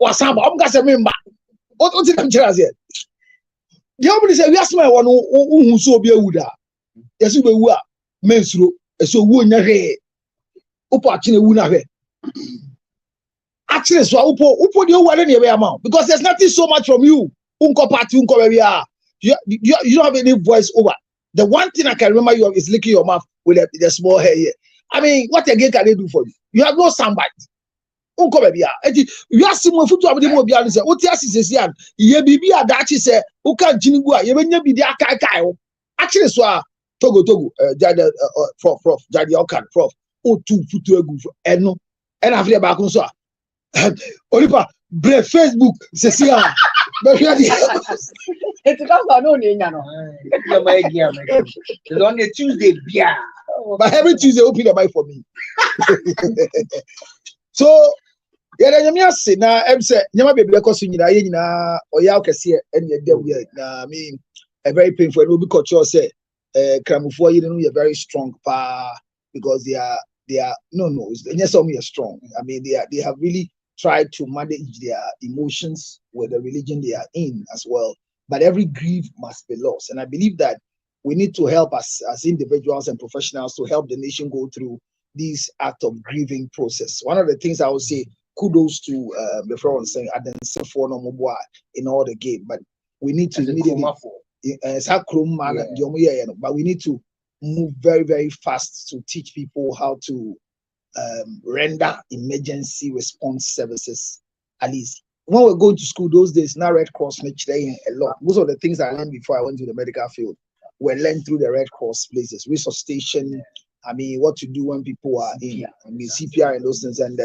Wasamba, I'm going to remember. What did come tell us here? The open say, we ask my one who so be a wooda. Yes, we were mensro, so woo na re. Upo actually woo na re. Actually, so upo the one anyway amount because there's nothing so much from you. Unko party, unko where we are. You don't have any voice over. The one thing I can remember you of is licking your mouth with the small hair here. I mean, what again can they do for you? You have no soundbite. Unko baby, you ask him what to have the mobile and say, what yes is yan? Ye bibi a dachi say, who can't jinigua, you when you be there kai. Actually, so Togo, Prof, Jadi Okan, Prof, oh, two futu and no, and after the back on so. Oliver, brave Facebook, Cecilia. It's not no name. It's on a Tuesday, yeah. But every Tuesday, open the mic for me. So, yeah, let me say now. I'm saying, "Nyama baby, because you know, or ya can see any day we I mean, a very painful. No, because you say, Kramufu, you know, you're very strong, because they are no. Yes, some are strong. I mean, they have really tried to manage their emotions with the religion they are in as well. But every grief must be lost, and I believe that we need to help us as individuals and professionals to help the nation go through this act of grieving process. One of the things I would say, kudos to the friend saying in all the game, but we need to immediately but we need to move very, very fast to teach people how to render emergency response services. At least when we're going to school those days, now Red Cross makes a lot. Most of the things I learned before I went to the medical field were learned through the Red Cross places, resuscitation. I mean, what to do when people are in, I mean, CPR and those things. And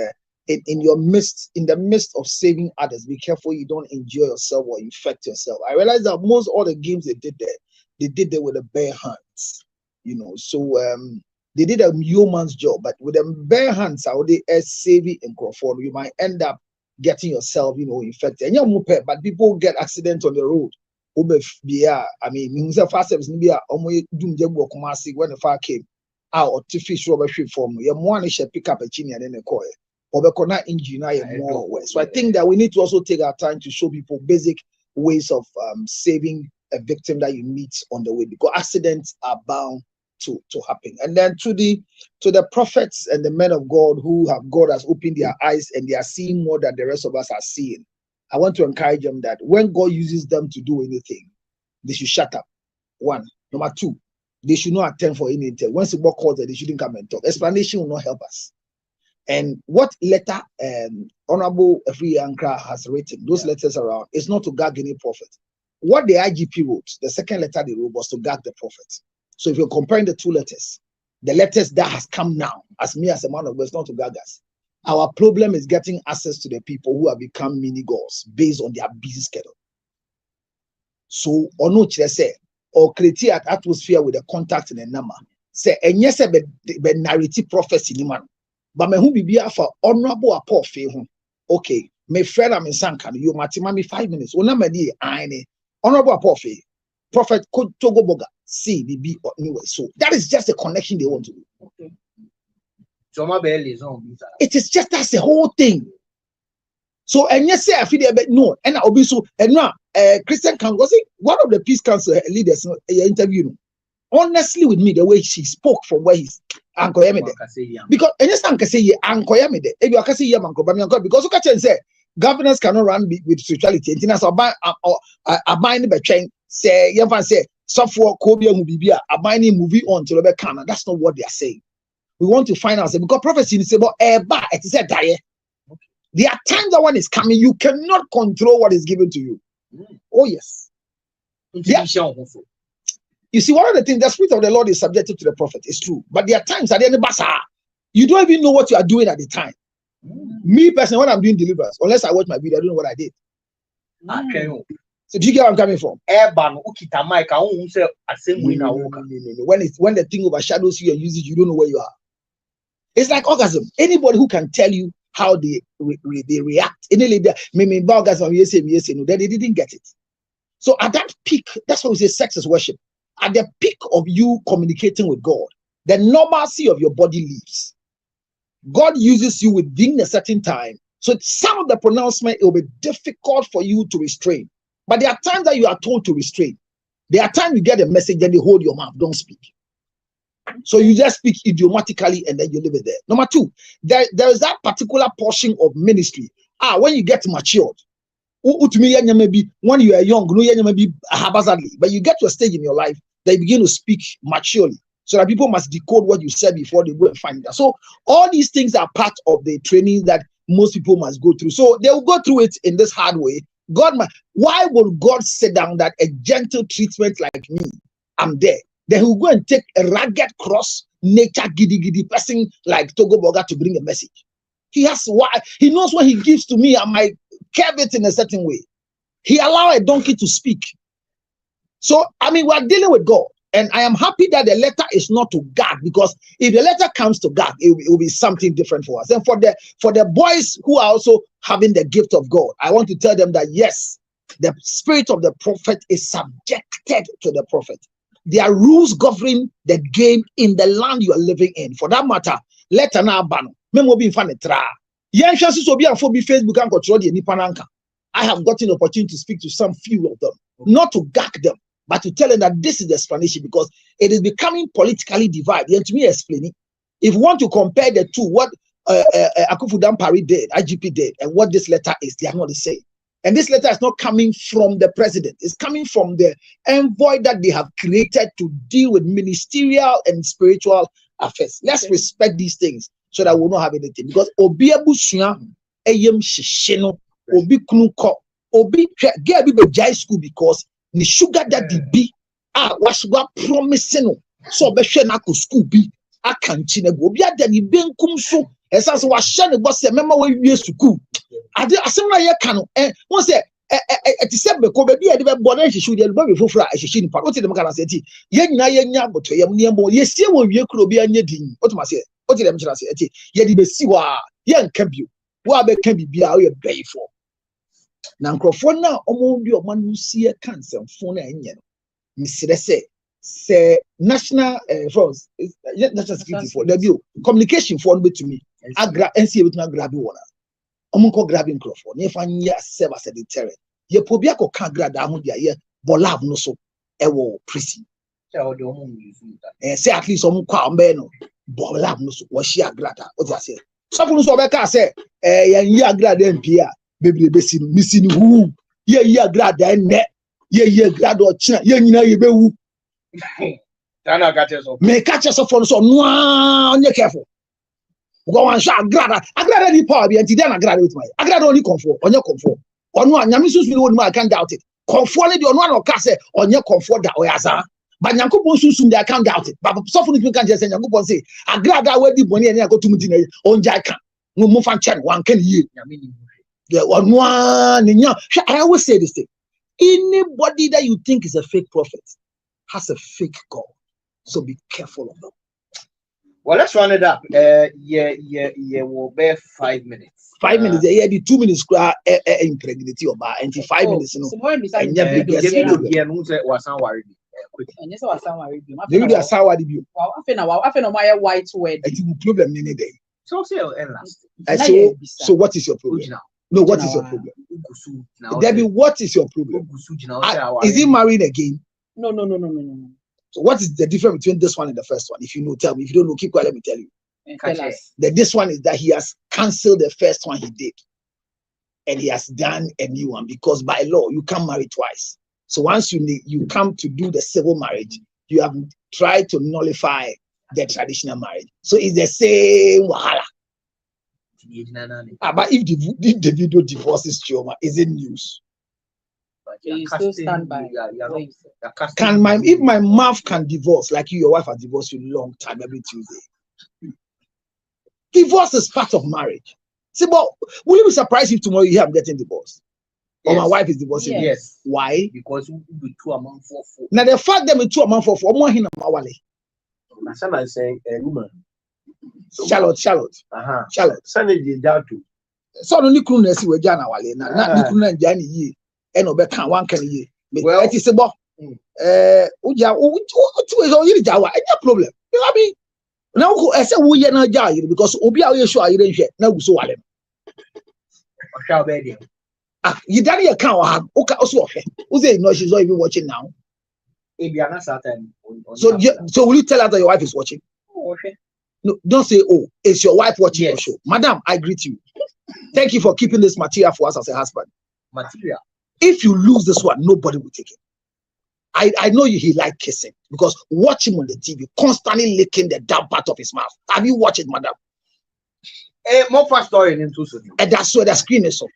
in the midst of saving others, be careful you don't injure yourself or infect yourself. I realized that most all the games they did there with the bare hands, you know. So they did a yeoman's job, but with them bare hands, how they are saving and conform, you might end up getting yourself, you know, infected. And you're but people get accidents on the road. I mean, fast service when the fire came out or to fish rubber ship form. You want to pick up a chin and then a coil. Or engine more. So I think that we need to also take our time to show people basic ways of saving a victim that you meet on the way, because accidents are bound to happen. And then to the prophets and the men of God who have God has opened their eyes and they are seeing more than the rest of us are seeing. I want to encourage them that when God uses them to do anything, they should shut up. One. Number two, they should not attend for anything. Once the book calls, they shouldn't come and talk. Explanation will not help us. And what letter Honorable Efri Ankra has written, those letters around, is not to gag any prophet. What the IGP wrote, the second letter they wrote was to gag the prophet. So if you're comparing the two letters, the letters that has come now, as me as a man of God, is not to gag us. Our problem is getting access to the people who have become mini gods based on their busy schedule. So, or no, say, or create an atmosphere with a contact and a number. Say, and yes, a narrative prophecy, man. But me who be for honorable apostle. Okay, my friend, I'm in Sankan. You might me 5 minutes. Honorable apostle, prophet Togo Boga, CDB or anyway. So that is just the connection they want to do. Okay. It is just that's the whole thing. So and yes, I feel but no, and I'll be so and now Christian Council, one of the peace council leaders interview. Honestly, with me, the way she spoke from where he's Uncle Yamide. Because anything can say Uncle Yamide, if you can say Uncle Bamian, because you can say governors cannot run with spirituality. And that's a bind by chain, say, Yavan say, software, Kobe, Mubibia, a binding movie on to the Kana. That's not what they are saying. We want to find out because prophecy is about it is a diet. There are times that one is coming, you cannot control what is given to you. Oh, yes. Yeah. You see, one of the things, the spirit of the Lord is subjected to the prophet. It's true. But there are times at the end of Basa, you don't even know what you are doing at the time. Me personally, when I'm doing deliverance, unless I watch my video, I don't know what I did. So do you get where I'm coming from? When the thing overshadows you and uses you don't know where you are. It's like orgasm. Anybody who can tell you how they react, any orgasm, they didn't get it. So at that peak, that's why we say sex is worship. At the peak of you communicating with God, the normalcy of your body leaves. God uses you within a certain time So some of the pronouncement, it will be difficult for you to restrain. But there are times that you are told to restrain. There are times you get a message and they hold your mouth, don't speak. So you just speak idiomatically and then you leave it there. Number two, there is that particular portion of ministry. When you get matured, when you are young, haphazardly, but you get to a stage in your life that you begin to speak maturely, so that people must decode what you said before they go and find that. So all these things are part of the training that most people must go through. So they will go through it in this hard way. Why would God sit down that a gentle treatment like me, I'm there? Then he will go and take a ragged cross, nature giddy person like Togo Boga to bring a message. He knows what he gives to me. I might curve it in a certain way. He allowed a donkey to speak. So, we're dealing with God. And I am happy that the letter is not to Gad, because if the letter comes to Gad, it will be something different for us. And for the boys who are also having the gift of God, I want to tell them that yes, the spirit of the prophet is subjected to the prophet. There are rules governing the game in the land you are living in. For that matter, letter na ban. Memo be fan tra. Yen chances will be on Facebook and control the Nipananka. I have gotten the opportunity to speak to some few of them, not to gag them, but to tell them that this is the explanation, because it is becoming politically divided. And to me, explaining, if you want to compare the two, what Akufu Dampari did, IGP did, and what this letter is, they are not the same. And this letter is not coming from the president. It's coming from the envoy that they have created to deal with ministerial and spiritual affairs. Let's respect these things so that we'll not have anything. Because Obi Abusuya, Eyem Shishino, Obi Knuko, Obi get a jai school because the sugar daddy be was promising. So be na ko school be a canteen go be a daddy ben kum so esas was shane boss member we school. Ade asem na ye ka no won say eti se be ko be bi e de be bo na hihyu de be fofura hihyu ni pa o ti dem kana say ti ye nyina ye nya boto ye ne mbo ye sie wo wie kuro bi anya din o to ma say o ti dem kira say eti ye di be si wa ye nka bio wa be ka bibia o ye bɛyi fo na nkrofo na omo bi o manu sie kan semfo na enye no misire say national force national security for the bio communication for no betumi agra nca betumi agra bi wona omo grabbing microphone if anya serve as a deterrent ye pobi akoka grada ho dia ye bolab no so e wo prison say at least omo kwa ombe no bolab no so wo share grada o ti say so no so be ka say yan yi agrada mpia bebre besi no misi ni hu ye yi agrada enne ye grada o china ye nyina ye bewu Tana catch us up. Me catch us up for so no onye careful. Go and share agrada the power be anti then agrada with my agrada only comfort onye comfort onu anyame susu ni wonu I can't doubt it comfort le de onu an oka say onye comfort da oyaza but nyankopon susu I can't doubt it but so for you can just say nyankopon say agrada we di boni ene akotum di na onja kan mo fan chen wan kan yi the onu an nya I always say this thing, anybody that you think is a fake prophet has a fake God, so be careful of them. Well, let's run it up. We'll be 5 minutes. 5 minutes. Yeah, the 2 minutes. Impregnity or by 5 minutes. No. And yeah, biggest problem. Yeah, no, wasn't worried. And yes, I was worried. Maybe a sour debut. Wow, I feel my white word. It's a problem many day. So say last. So what is your problem? No, what is your problem? Debbie, what is your problem? Is he married again? No. So what is the difference between this one and the first one? If you know, tell me. If you don't know, keep quiet. Let me tell you. This one is that he has cancelled the first one he did, and he has done a new one, because by law you can't marry twice. So once you come to do the civil marriage, you have tried to nullify the traditional marriage. So it's the same wahala. But if the video divorces Chioma, is it news? You still stand by. If my mouth can divorce, like your wife has divorced you a long time every Tuesday. Divorce is part of marriage. See, but will you be surprised if tomorrow you hear I'm getting divorced? Yes. Or my wife is divorcing me? Yes. Why? Because we 2 months for 4. Now the fact that we 2 months for 4, more hina mawale. I'm saying a woman. Charlotte. Charlotte. Sunday did that too. So no nikunu na si we jana wale na nikunu na njani yi. And obe kan one can ye. Well, it is a bo. Uja, any problem. You know what I mean? Now, I said, we are not jail because Obia, you sure I didn't share. Now, so I You done your account. Okay, also, who say no? She's not even watching now. So will you tell her that your wife is watching? No, don't say, oh, it's your wife watching your show. Madam, I greet you. Thank you for keeping this material for us as a husband. Material. If you lose this one, nobody will take it. I know he like kissing because watch him on the TV, constantly licking the damn part of his mouth. Have you watched it, madam? More fast story in two. And that's where the screen is on.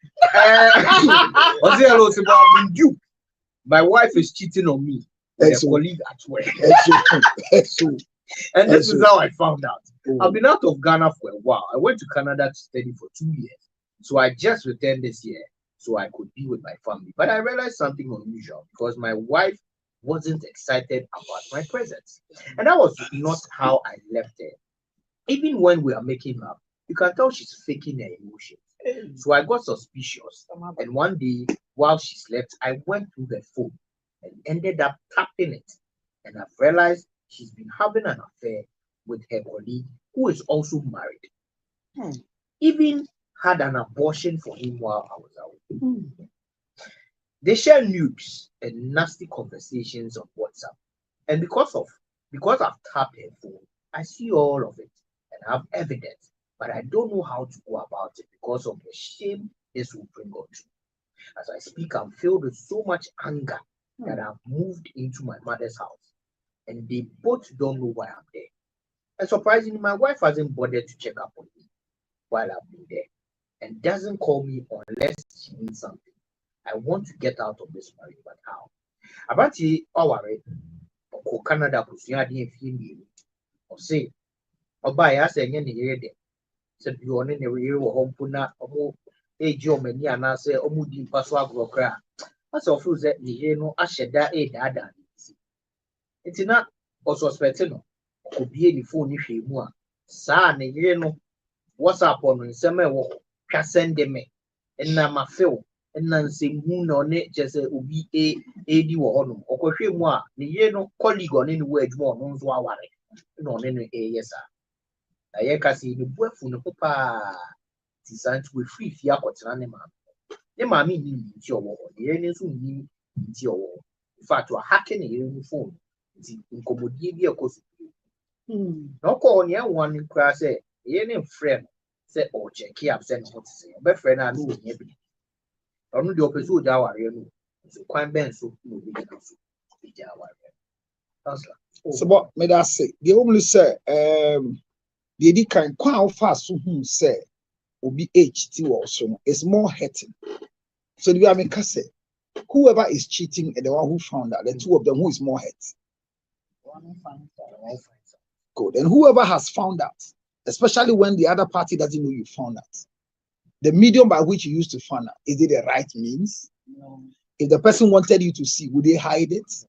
My wife is cheating on me. A colleague at work. And this is how I found out. I've been out of Ghana for a while. I went to Canada to study for 2 years. So I just returned this year so I could be with my family. But I realized something unusual because my wife wasn't excited about my presence. And that was not how I left her. Even when we are making love, you can tell she's faking her emotions. So I got suspicious. And one day, while she slept, I went through the phone and ended up tapping it. And I've realized she's been having an affair with her colleague who is also married. Even had an abortion for him while I was out. They share nudes and nasty conversations on WhatsApp. And because I've tapped her phone, I see all of it and have evidence, but I don't know how to go about it because of the shame this will bring on to. As I speak, I'm filled with so much anger that I've moved into my mother's house. And they both don't know why I'm there. And surprisingly, my wife hasn't bothered to check up on me while I've been there and doesn't call me unless she needs something. I want to get out of this marriage, but how? About the hour, Canada, or say, or buy us any year. Said you on any year or home puna or age your many and I say, oh, moody password or cry. That's all that the no asheda a dada. It's not also suspecting could be any phone if you want. San, you know, what's up on some can send them and now my feel. And Nancy Moon on it just a ubi a on or moi, the year no colleague on any wage more knows why no any yes, sir. I can see the boy from the papa designed with free fiat animal. The mammy needs your wall, the enemies who need your wall. In fact, you are hacking a uniform. It's incommodity, of course. No call on your one in class, a name friend said, oh, check here, I've sent what to say. But friend, I know maybe. I know the opposite Java, so quite Ben so so what made us say the only say the can quite fast who say will be HT also is more hurting. So the way I say whoever is cheating and the one who found out, the two of them who is more hurt. Good. And whoever has found out, especially when the other party doesn't know you found out. The medium by which you used to find out, is it the right means? No. If the person wanted you to see, would they hide it?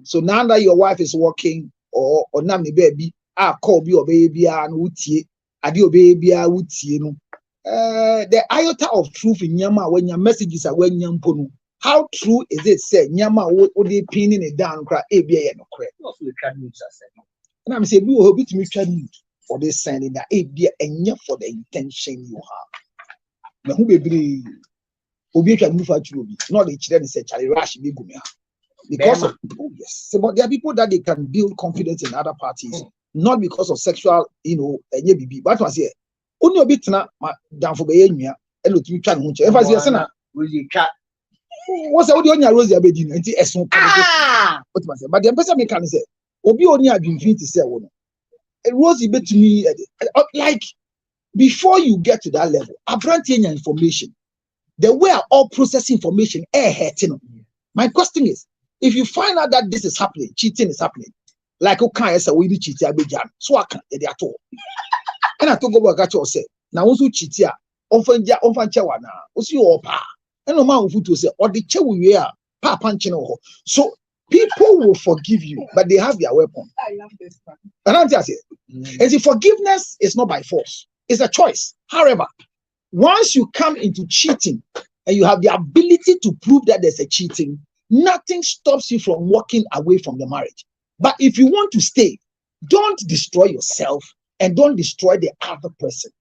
So now that your wife is working, or namely baby, I call you baby and utie, adio baby, utie no. The iota of truth in Yama when your messages are when Yampono. How true is it? Say Yama what they pinning it down, cry ABA no correct. And I'm saying, we will be to me for this sending that ABA and for the intention you have. Who be obi can move at you, not the children say Charlie Rash be gumia. Because of, oh yes, but there are people that they can build confidence in other parties, not because of sexual, but I say only a bit now down for the and look you can if I say what's the only rose your bedin and it's but the person can say obi only have been fit to say a rose bit to me like. Before you get to that level, I've run information. The way I all process information, my question is, if you find out that this is happening, cheating is happening, like okay, so we be cheating, so I can't at all. And I talk about what you say. Now also cheat here, often chawana, also your pa, and no man who to say, or the chair we are pa punching. So people will forgive you, but they have their weapon. I love this one. And I'm just saying, and the forgiveness is not by force. It's a choice. However, once you come into cheating and you have the ability to prove that there's a cheating, nothing stops you from walking away from the marriage. But if you want to stay, don't destroy yourself and don't destroy the other person.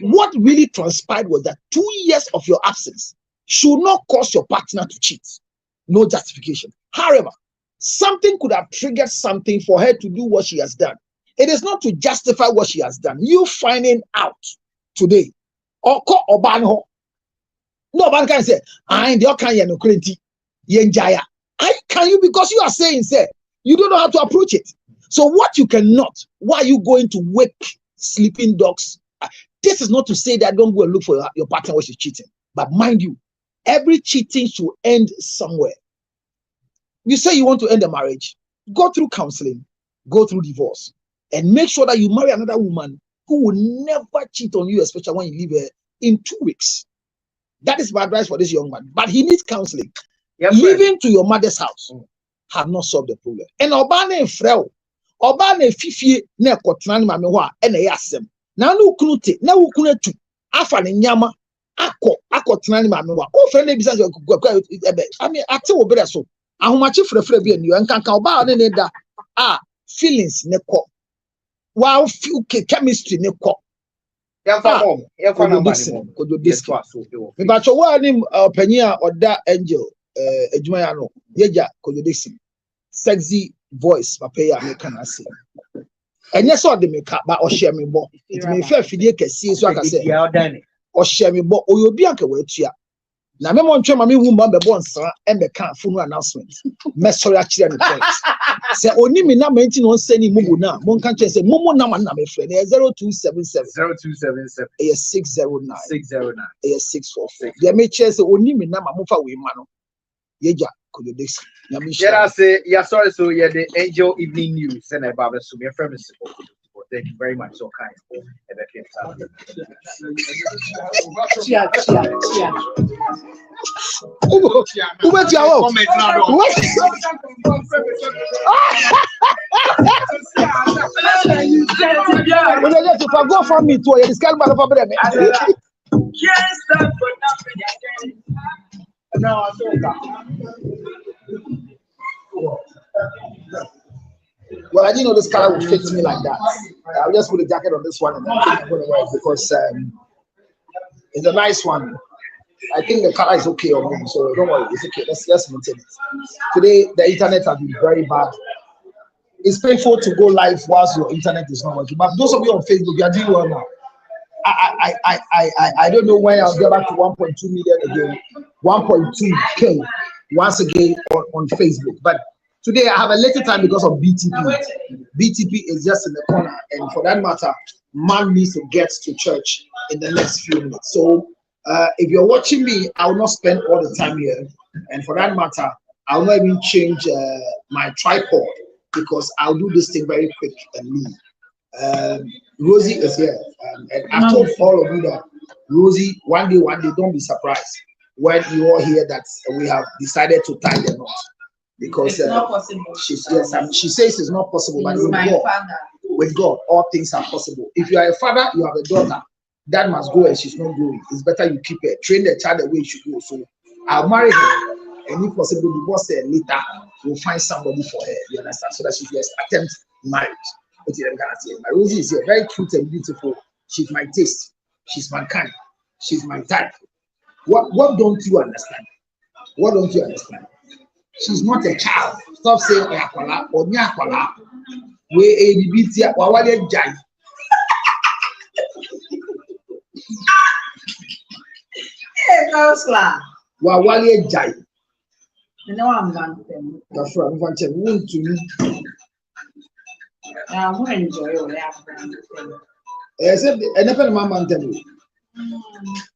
what really transpired was that 2 years of your absence should not cause your partner to cheat. No justification. However, something could have triggered something for her to do what she has done. It is not to justify what she has done. You finding out today, or call Obanho. No one can say, I ain't your kind of cranty. Yenjaya. I can you because you are saying, say, you don't know how to approach it. So what you cannot, why are you going to wake sleeping dogs? This is not to say that don't go and look for your partner when she's cheating. But mind you, every cheating should end somewhere. You say you want to end a marriage, go through counseling, go through divorce, and make sure that you marry another woman who will never cheat on you, especially when you leave her in 2 weeks. That is my advice for this young man. But he needs counseling. Living to your mother's house have not solved the problem. And Obane Frel, Obane Fifi, ne Kotran Mamewa, and a yasem. Now no kunute, now kunetu, Afan Nyama, Ako Tran Mamewa. Oh, friendly business. I mean, I tell you better so. How much if the free and you and can about feelings neko. Wow, chemistry neko. But your name, Penia or that angel, Ejmayano, Yeja, Kododixi, sexy voice, Papaya, me can I say. And yes, all the makeup, but or share me more. It may fair Fideke see, so I can say, or share me more, or you'll be a way to ya. Now, me want to mammy woman be born, sir, and the can't full announcement. Messer actually, and friends. Say, only me now mention on sending Mumu now. One country say, Mumu now, my friend, 0277 0277 609 609 646. They may chase only me now, Mamufa we mano. Yeja, could you this? Yeah, I say, yeah, sorry, so yeah, the Angel Evening News, and I Baba Sumi, a friend. Thank you very much. So kind. Go for me to this kind of problem. No, well, I didn't know this color would fit me like that. I'll just put a jacket on this one and then I'm going to wear it because it's a nice one. I think the color is okay on me, so don't worry, it's okay. Let's maintain it. Today, the internet has been very bad. It's painful to go live whilst your internet is not working. But those of you on Facebook, you are doing well now. I don't know when I'll get back to 1.2 million again, 1.2K once again on Facebook. But today I have a little time because of BTP. BTP is just in the corner, and for that matter, man needs to get to church in the next few minutes. So if you're watching me, I will not spend all the time here, and for that matter, I will not even change my tripod because I'll do this thing very quick and leave. Rosie is here, and I told all of you that Rosie, one day, don't be surprised when you all hear that we have decided to tie the knot. Because it's not possible. She says it's not possible, but with God, all things are possible. If you are a father, you have a daughter that must go and she's not going. It's better you keep her, train the child the way she should go. So I'll marry her, and if possible, divorce her later. We'll find somebody for her. You understand? So that she can attempt marriage. My Rosie is here, very cute and beautiful. She's my taste. She's my kind. She's my type. What don't you understand? What don't you understand? She's not a child. Stop saying Akwala or Nyakwala. We a BT Wawale Jai. Hey, Kausla. Wawale Jai. No, I'm going to. That's right. I'm going to wound to me. I'm going to enjoy your except I never man tell you.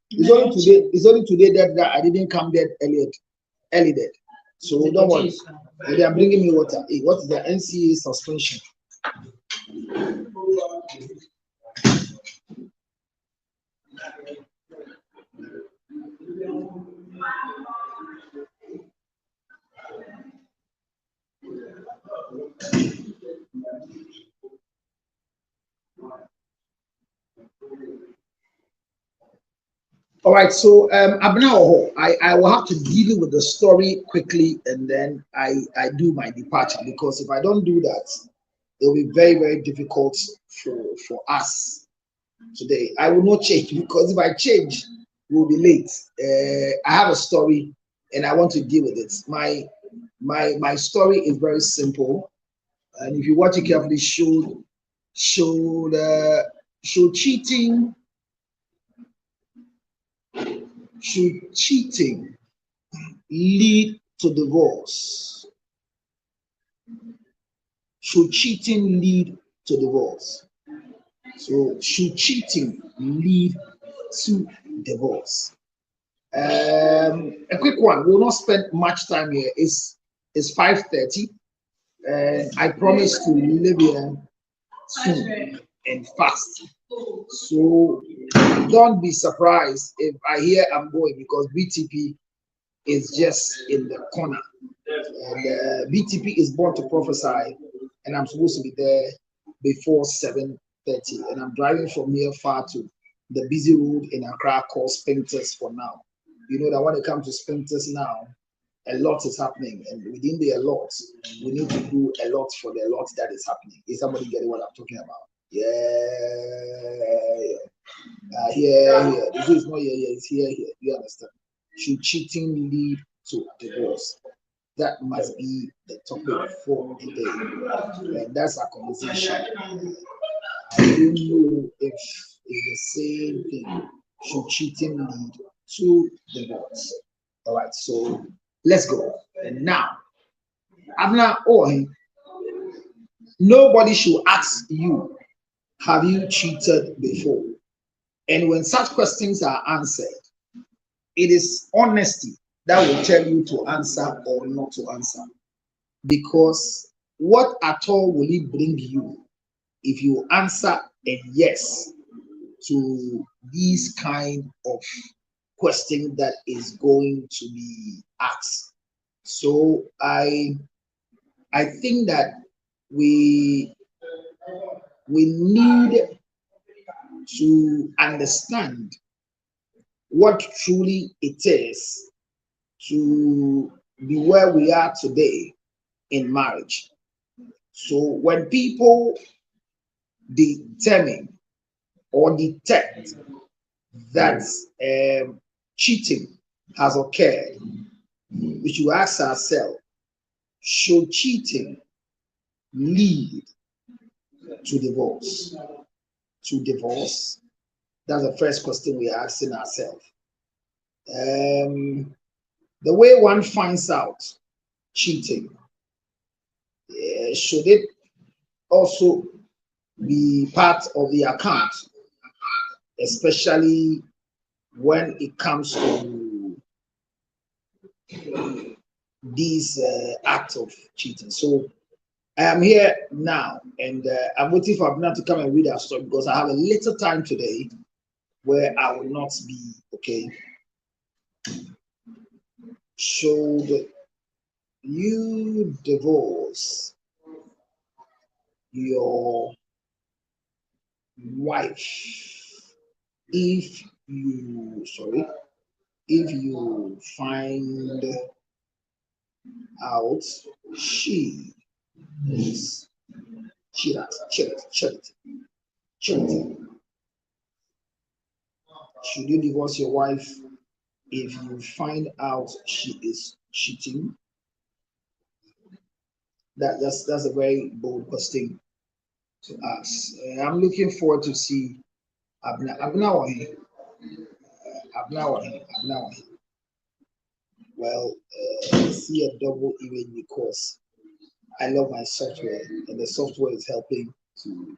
It's only today that I didn't come dead early dead. So don't worry. They are bringing me water. Hey, what is the NCA suspension? All right, so Abna, I will have to deal with the story quickly, and then I do my departure, because if I don't do that, it will be very, very difficult for us today. I will not change because if I change, we'll be late. I have a story and I want to deal with it. My story is very simple, and if you watch it carefully, should cheating lead to divorce? Should cheating lead to divorce? So should cheating lead to divorce? A quick one. We'll not spend much time here. It's 5:30, and I promise to leave here soon and fast. So don't be surprised if I hear I'm going, because BTP is just in the corner, and BTP is born to prophesy, and I'm supposed to be there before 7:30, and I'm driving from here far to the busy road in Accra called Spintex for now. You know that when it comes to Spintex now, a lot is happening, and within the lot, we need to do a lot for the lot that is happening. Is somebody getting what I'm talking about? Yeah. Here. This is not here. It's here. You understand? Should cheating lead to divorce? That must be the topic for today, and that's our conversation. I don't know if it's the same thing. Should cheating lead to divorce? All right, so let's go. And now, Abner Owen, nobody should ask you, have you cheated before? And when such questions are answered, it is honesty that will tell you to answer or not to answer. Because what at all will it bring you if you answer a yes to these kind of question that is going to be asked? So I think that we need to understand what truly it is to be where we are today in marriage. So when people determine or detect that cheating has occurred, we should ask ourselves, should cheating lead to divorce? To divorce? That's the first question we are asking ourselves. The way one finds out cheating, should it also be part of the account, especially when it comes to these acts of cheating? So I am here now, and I'm waiting for Abner to come and read our story, because I have a little time today where I will not be okay. Should you divorce your wife if you find out she is cheating? Should you divorce your wife if you find out she is cheating? That's a very bold question to ask. I'm looking forward to see Abner Wahi. Well, I see a double image because I love my software, and the software is helping to.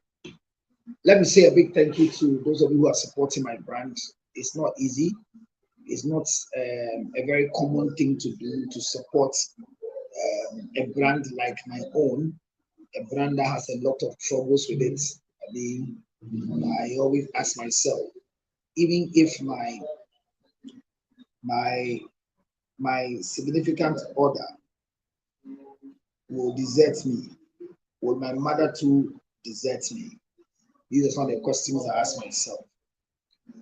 Let me say a big thank you to those of you who are supporting my brand. It's not easy. It's not a very common thing to do, to support a brand like my own, a brand that has a lot of troubles with it. I mean, I always ask myself, even if my significant other will desert me, will my mother too desert me? These are some of the questions I ask myself.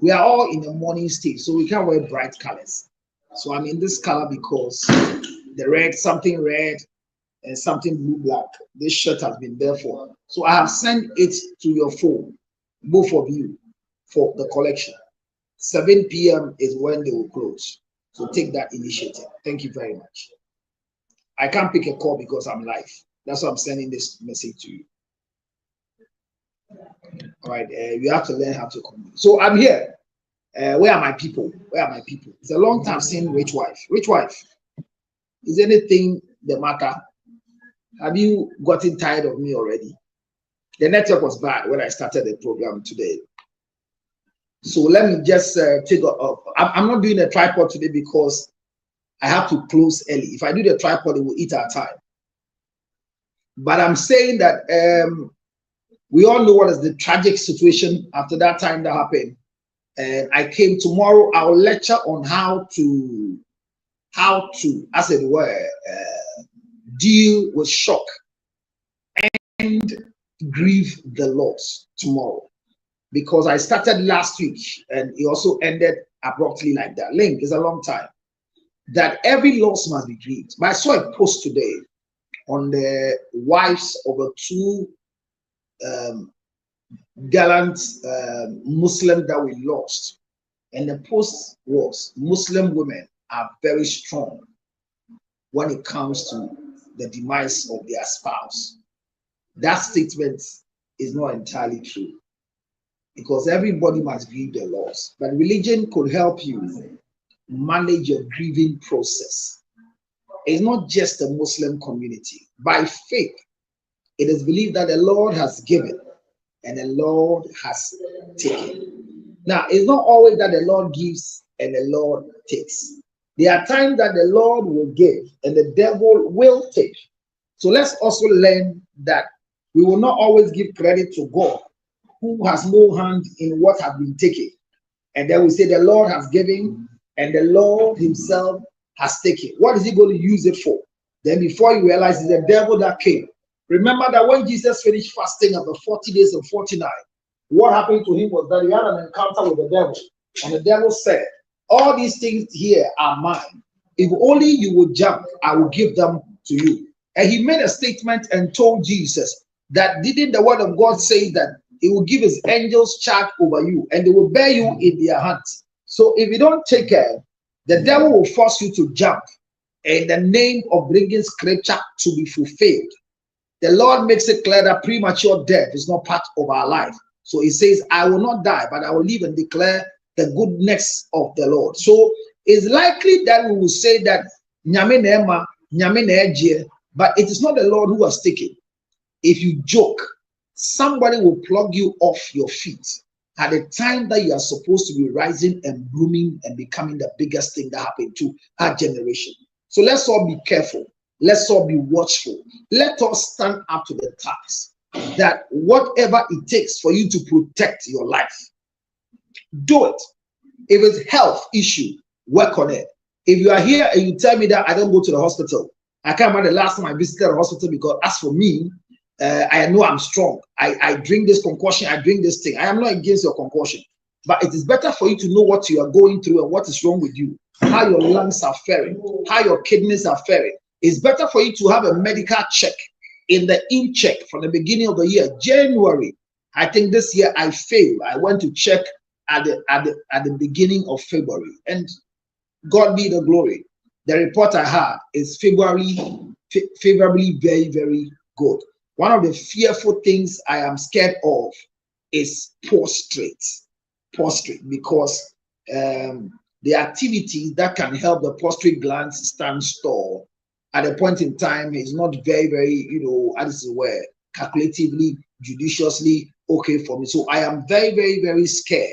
We are all in the morning stage, so we can't wear bright colors. So I'm in this color because something red and something blue black. This shirt has been there for. So I have sent it to your phone, both of you. for the collection. 7 p.m. is when they will close. So take that initiative. Thank you very much. I can't pick a call because I'm live. That's why I'm sending this message to you. All right, you have to learn how to communicate. So I'm here. Where are my people? Where are my people? It's a long time seeing Rich Wife. Rich Wife, is anything the matter? Have you gotten tired of me already? The network was bad when I started the program today. So let me just take up. I'm not doing a tripod today because I have to close early. If I do the tripod, it will eat our time. But I'm saying that we all know what is the tragic situation after that time that happened. And I came tomorrow, I'll lecture on how to, as it were, deal with shock and grieve the loss tomorrow. Because I started last week and it also ended abruptly like that. Link is a long time. That every loss must be grieved. But I saw a post today on the wives of the two gallant Muslim that we lost. And the post was Muslim women are very strong when it comes to the demise of their spouse. That statement is not entirely true because everybody must grieve the loss. But religion could help you manage your grieving process. It's not just the Muslim community. By faith, it is believed that the Lord has given and the Lord has taken. Now, it's not always that the Lord gives and the Lord takes. There are times that the Lord will give and the devil will take. So let's also learn that we will not always give credit to God, who has no hand in what has been taken. And then we say the Lord has given and the Lord himself has taken. What is he going to use it for? Then before you realize it's the devil that came. Remember that when Jesus finished fasting after 40 days and 40 nights, what happened to him was that he had an encounter with the devil. And the devil said, all these things here are mine. If only you would jump, I will give them to you. And he made a statement and told Jesus that didn't the word of God say that he will give his angels charge over you and they will bear you in their hands. So if you don't take care, the devil will force you to jump in the name of bringing scripture to be fulfilled. The Lord makes it clear that premature death is not part of our life. So he says, I will not die, but I will live and declare the goodness of the Lord. So it's likely that we will say that Nyame Neema, Nyame Neejie, but it is not the Lord who has taken. If you joke, somebody will plug you off your feet at the time that you are supposed to be rising and blooming and becoming the biggest thing that happened to our generation. So let's all be careful. Let's all be watchful. Let us stand up to the task that whatever it takes for you to protect your life, do it. If it's health issue, work on it. If you are here and you tell me that I don't go to the hospital, I can't remember the last time I visited a hospital because as for me, I know I'm strong. I drink this concoction, I drink this thing. I am not against your concoction, but it is better for you to know what you are going through and what is wrong with you, how your lungs are faring, how your kidneys are faring. It's better for you to have a medical check in the in-check from the beginning of the year. January, I think this year I failed. I went to check at the beginning of February, and God be the glory. The report I had is favorably very, very good. One of the fearful things I am scared of is prostrate, because the activities that can help the prostate glands stand still at a point in time is not very, very, as it were, calculatively, judiciously okay for me. So I am very, very, very scared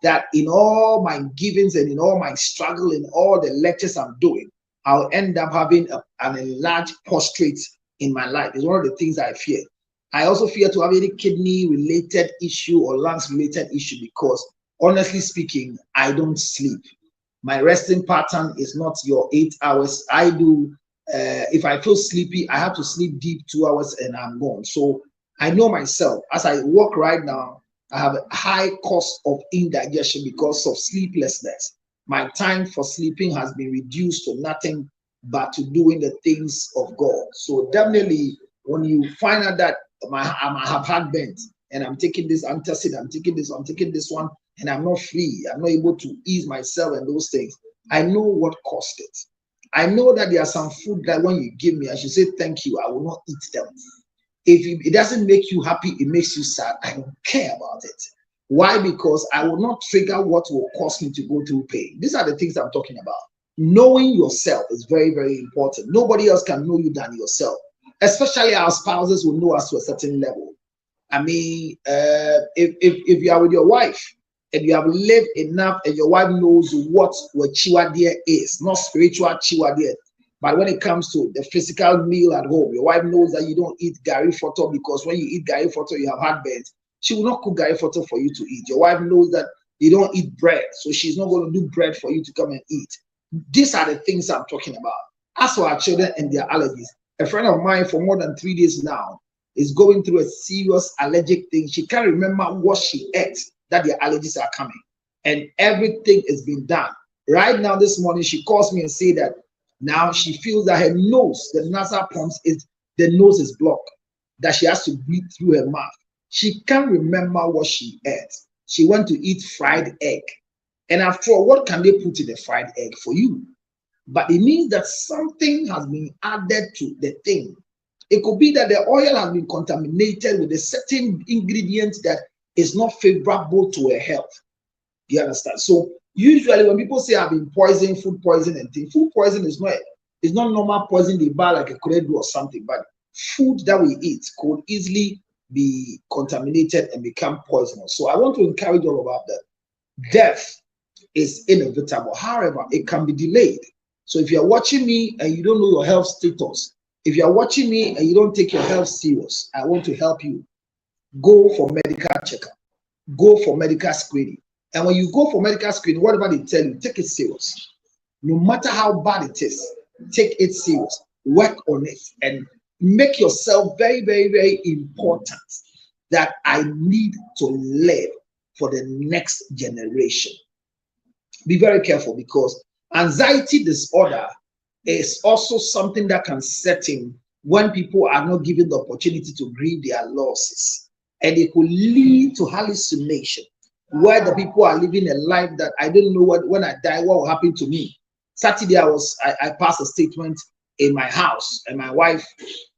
that in all my givings and in all my struggle, in all the lectures I'm doing, I'll end up having an enlarged prostate in my life. It's one of the things I fear. I also fear to have any kidney-related issue or lungs-related issue because, honestly speaking, I don't sleep. My resting pattern is not your 8 hours. I do. If I feel sleepy, I have to sleep deep 2 hours and I'm gone. So I know myself. As I walk right now, I have a high cost of indigestion because of sleeplessness. My time for sleeping has been reduced to nothing but to doing the things of God. So definitely, when you find out that I have heartburn and I'm taking this antacid, I'm taking this one, and I'm not free. I'm not able to ease myself and those things. I know what caused it. I know that there are some food that when you give me, I should say thank you. I will not eat them. If it doesn't make you happy, it makes you sad. I don't care about it. Why? Because I will not trigger what will cause me to go through pain. These are the things I'm talking about. Knowing yourself is very, very important. Nobody else can know you than yourself. Especially our spouses will know us to a certain level. I mean, if you are with your wife and you have lived enough and your wife knows what chiwadie is, not spiritual chiwadie, but when it comes to the physical meal at home, your wife knows that you don't eat gari photo because when you eat gari photo, you have heartburn. She will not cook gari photo for you to eat. Your wife knows that you don't eat bread, so she's not going to do bread for you to come and eat. These are the things I'm talking about. As for our children and their allergies, a friend of mine for more than 3 days now is going through a serious allergic thing. She can't remember what she ate that the allergies are coming, and everything is being done. Right now, this morning, she calls me and say that now she feels that her nose, the nasal pumps, the nose is blocked, that she has to breathe through her mouth. She can't remember what she ate. She went to eat fried egg. And after all, what can they put in the fried egg for you? But it means that something has been added to the thing. It could be that the oil has been contaminated with a certain ingredient that is not favorable to her health. You understand? So usually when people say I've been poisoned, food poison and things, food poison is not normal poison they buy like a Koredu or something, but food that we eat could easily be contaminated and become poisonous. So I want to encourage all about that. Death is inevitable. However, it can be delayed. So if you're watching me and you don't know your health status, if you're watching me and you don't take your health serious, I want to help you. Go for medical checkup. Go for medical screening. And when you go for medical screening, whatever they tell you, take it serious. No matter how bad it is, take it serious. Work on it and make yourself very, very, very important that I need to live for the next generation. Be very careful because anxiety disorder is also something that can set in when people are not given the opportunity to grieve their losses. And it could lead to hallucination, where the people are living a life that I don't know when I die, what will happen to me. Saturday, I passed a statement in my house, and my wife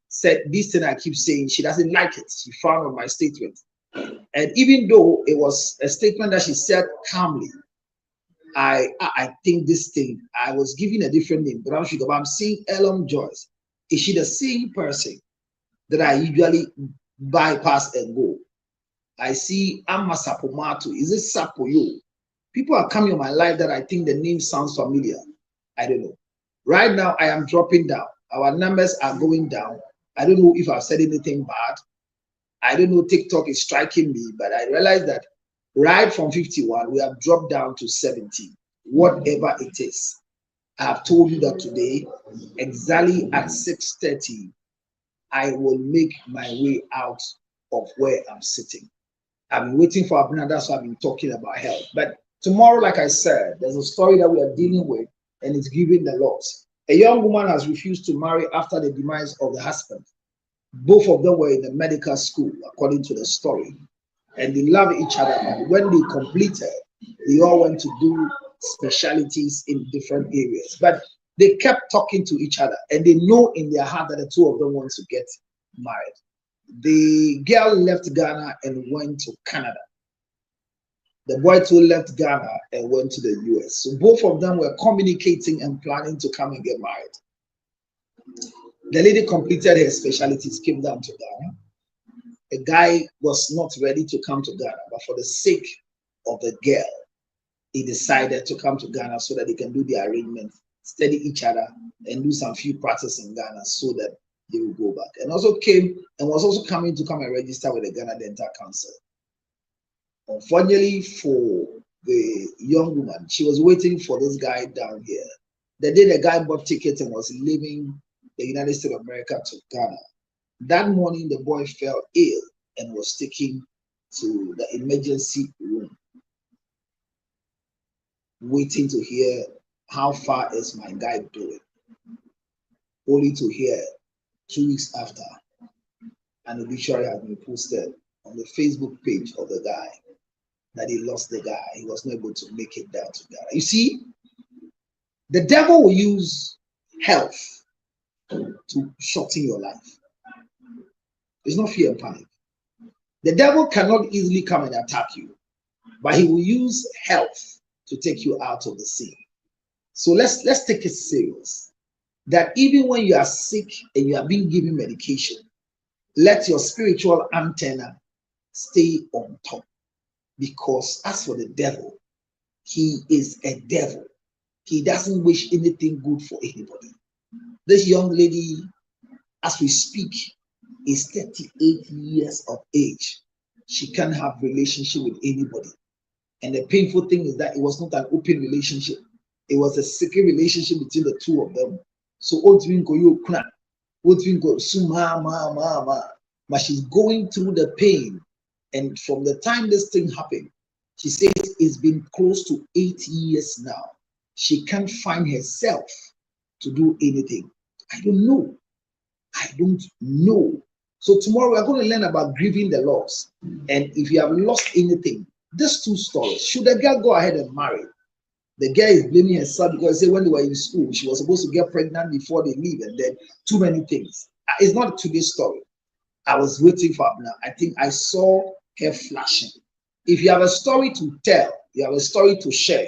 said this thing I keep saying, she doesn't like it. She found on my statement. And even though it was a statement that she said calmly, I think this thing, I was giving a different name, but I'm seeing Ellen Joyce. Is she the same person that I usually bypass and go? I see Amma Sapomato. Is it Sapoyo? People are coming in my life that I think the name sounds familiar. I don't know. Right now, I am dropping down. Our numbers are going down. I don't know if I've said anything bad. I don't know, TikTok is striking me, but I realize that right from 51, we have dropped down to 70, whatever it is. I have told you that today, exactly at 6:30, I will make my way out of where I'm sitting. I've been waiting for Abner, that's why I've been talking about health. But tomorrow, like I said, there's a story that we are dealing with, and it's giving the loss. A young woman has refused to marry after the demise of the husband. Both of them were in the medical school, according to the story, and they love each other. But when they completed, they all went to do specialties in different areas. But they kept talking to each other, and they know in their heart that the two of them want to get married. The girl left Ghana and went to Canada. The boy too left Ghana and went to the US. So both of them were communicating and planning to come and get married. The lady completed her specialties, came down to Ghana. The guy was not ready to come to Ghana, but for the sake of the girl, he decided to come to Ghana so that they can do the arrangement, study each other, and do some few practice in Ghana so that they will go back. And also came and was also coming to come and register with the Ghana Dental Council. Unfortunately for the young woman, she was waiting for this guy down here. The day the guy bought tickets and was leaving the United States of America to Ghana, that morning the boy fell ill and was taken to the emergency room, waiting to hear how far is my guy doing, only to hear 2 weeks after an obituary had been posted on the Facebook page of the guy that he lost the guy. He was not able to make it down to Ghana. You see, the devil will use health to shorten your life. It's not fear and panic. The devil cannot easily come and attack you, but he will use health to take you out of the scene. So let's take it serious. That even when you are sick and you are being given medication, let your spiritual antenna stay on top. Because as for the devil, he is a devil. He doesn't wish anything good for anybody. This young lady, as we speak, is 38 years of age. She can't have relationship with anybody. And the painful thing is that it was not an open relationship. It was a secret relationship between the two of them. So but she's going through the pain. And from the time this thing happened, she says it's been close to 8 years now. She can't find herself to do anything. I don't know. So tomorrow we're going to learn about grieving the loss. And if you have lost anything, these two stories. Should the girl go ahead and marry? The girl is blaming herself because when they were in school, she was supposed to get pregnant before they leave, and then too many things. It's not today's story. I was waiting for Abner. I think I saw her flashing. If you have a story to tell, you have a story to share,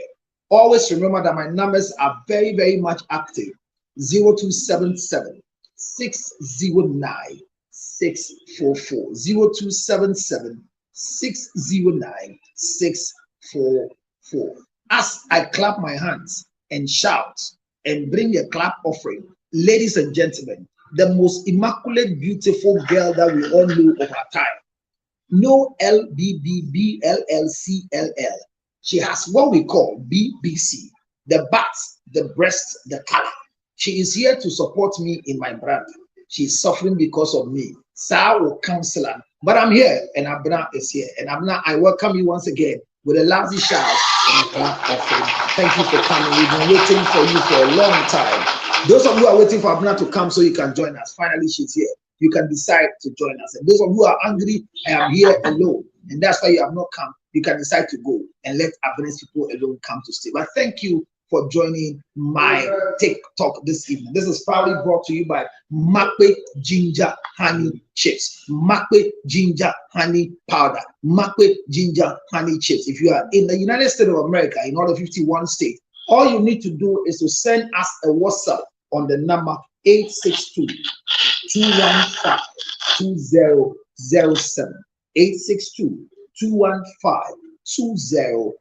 always remember that my numbers are very, very much active. 0277 609 644. 0277 609 644. As I clap my hands and shout and bring a clap offering, ladies and gentlemen, the most immaculate, beautiful girl that we all know of our time. No LBBB, LLC, LL. She has what we call BBC, the butt, the breast, the color. She is here to support me in my brand. She is suffering because of me. Sawa counselor. But I'm here, and Abna is here. And Abna, I welcome you once again with a lousy shout and a clap offering. Thank you for coming. We've been waiting for you for a long time. Those of you who are waiting for Abna to come so you can join us, finally she's here. You can decide to join us. And those of you who are angry, I am here alone, and that's why you have not come, you can decide to go and let Abna's people alone come to stay. But thank you for joining my TikTok this evening. This is proudly brought to you by Makwe Ginger Honey Chips. Makwe Ginger Honey Powder. Makwe Ginger Honey Chips. If you are in the United States of America, in all the 51 states, all you need to do is to send us a WhatsApp on the number 862-215-2007. 862-215-2007.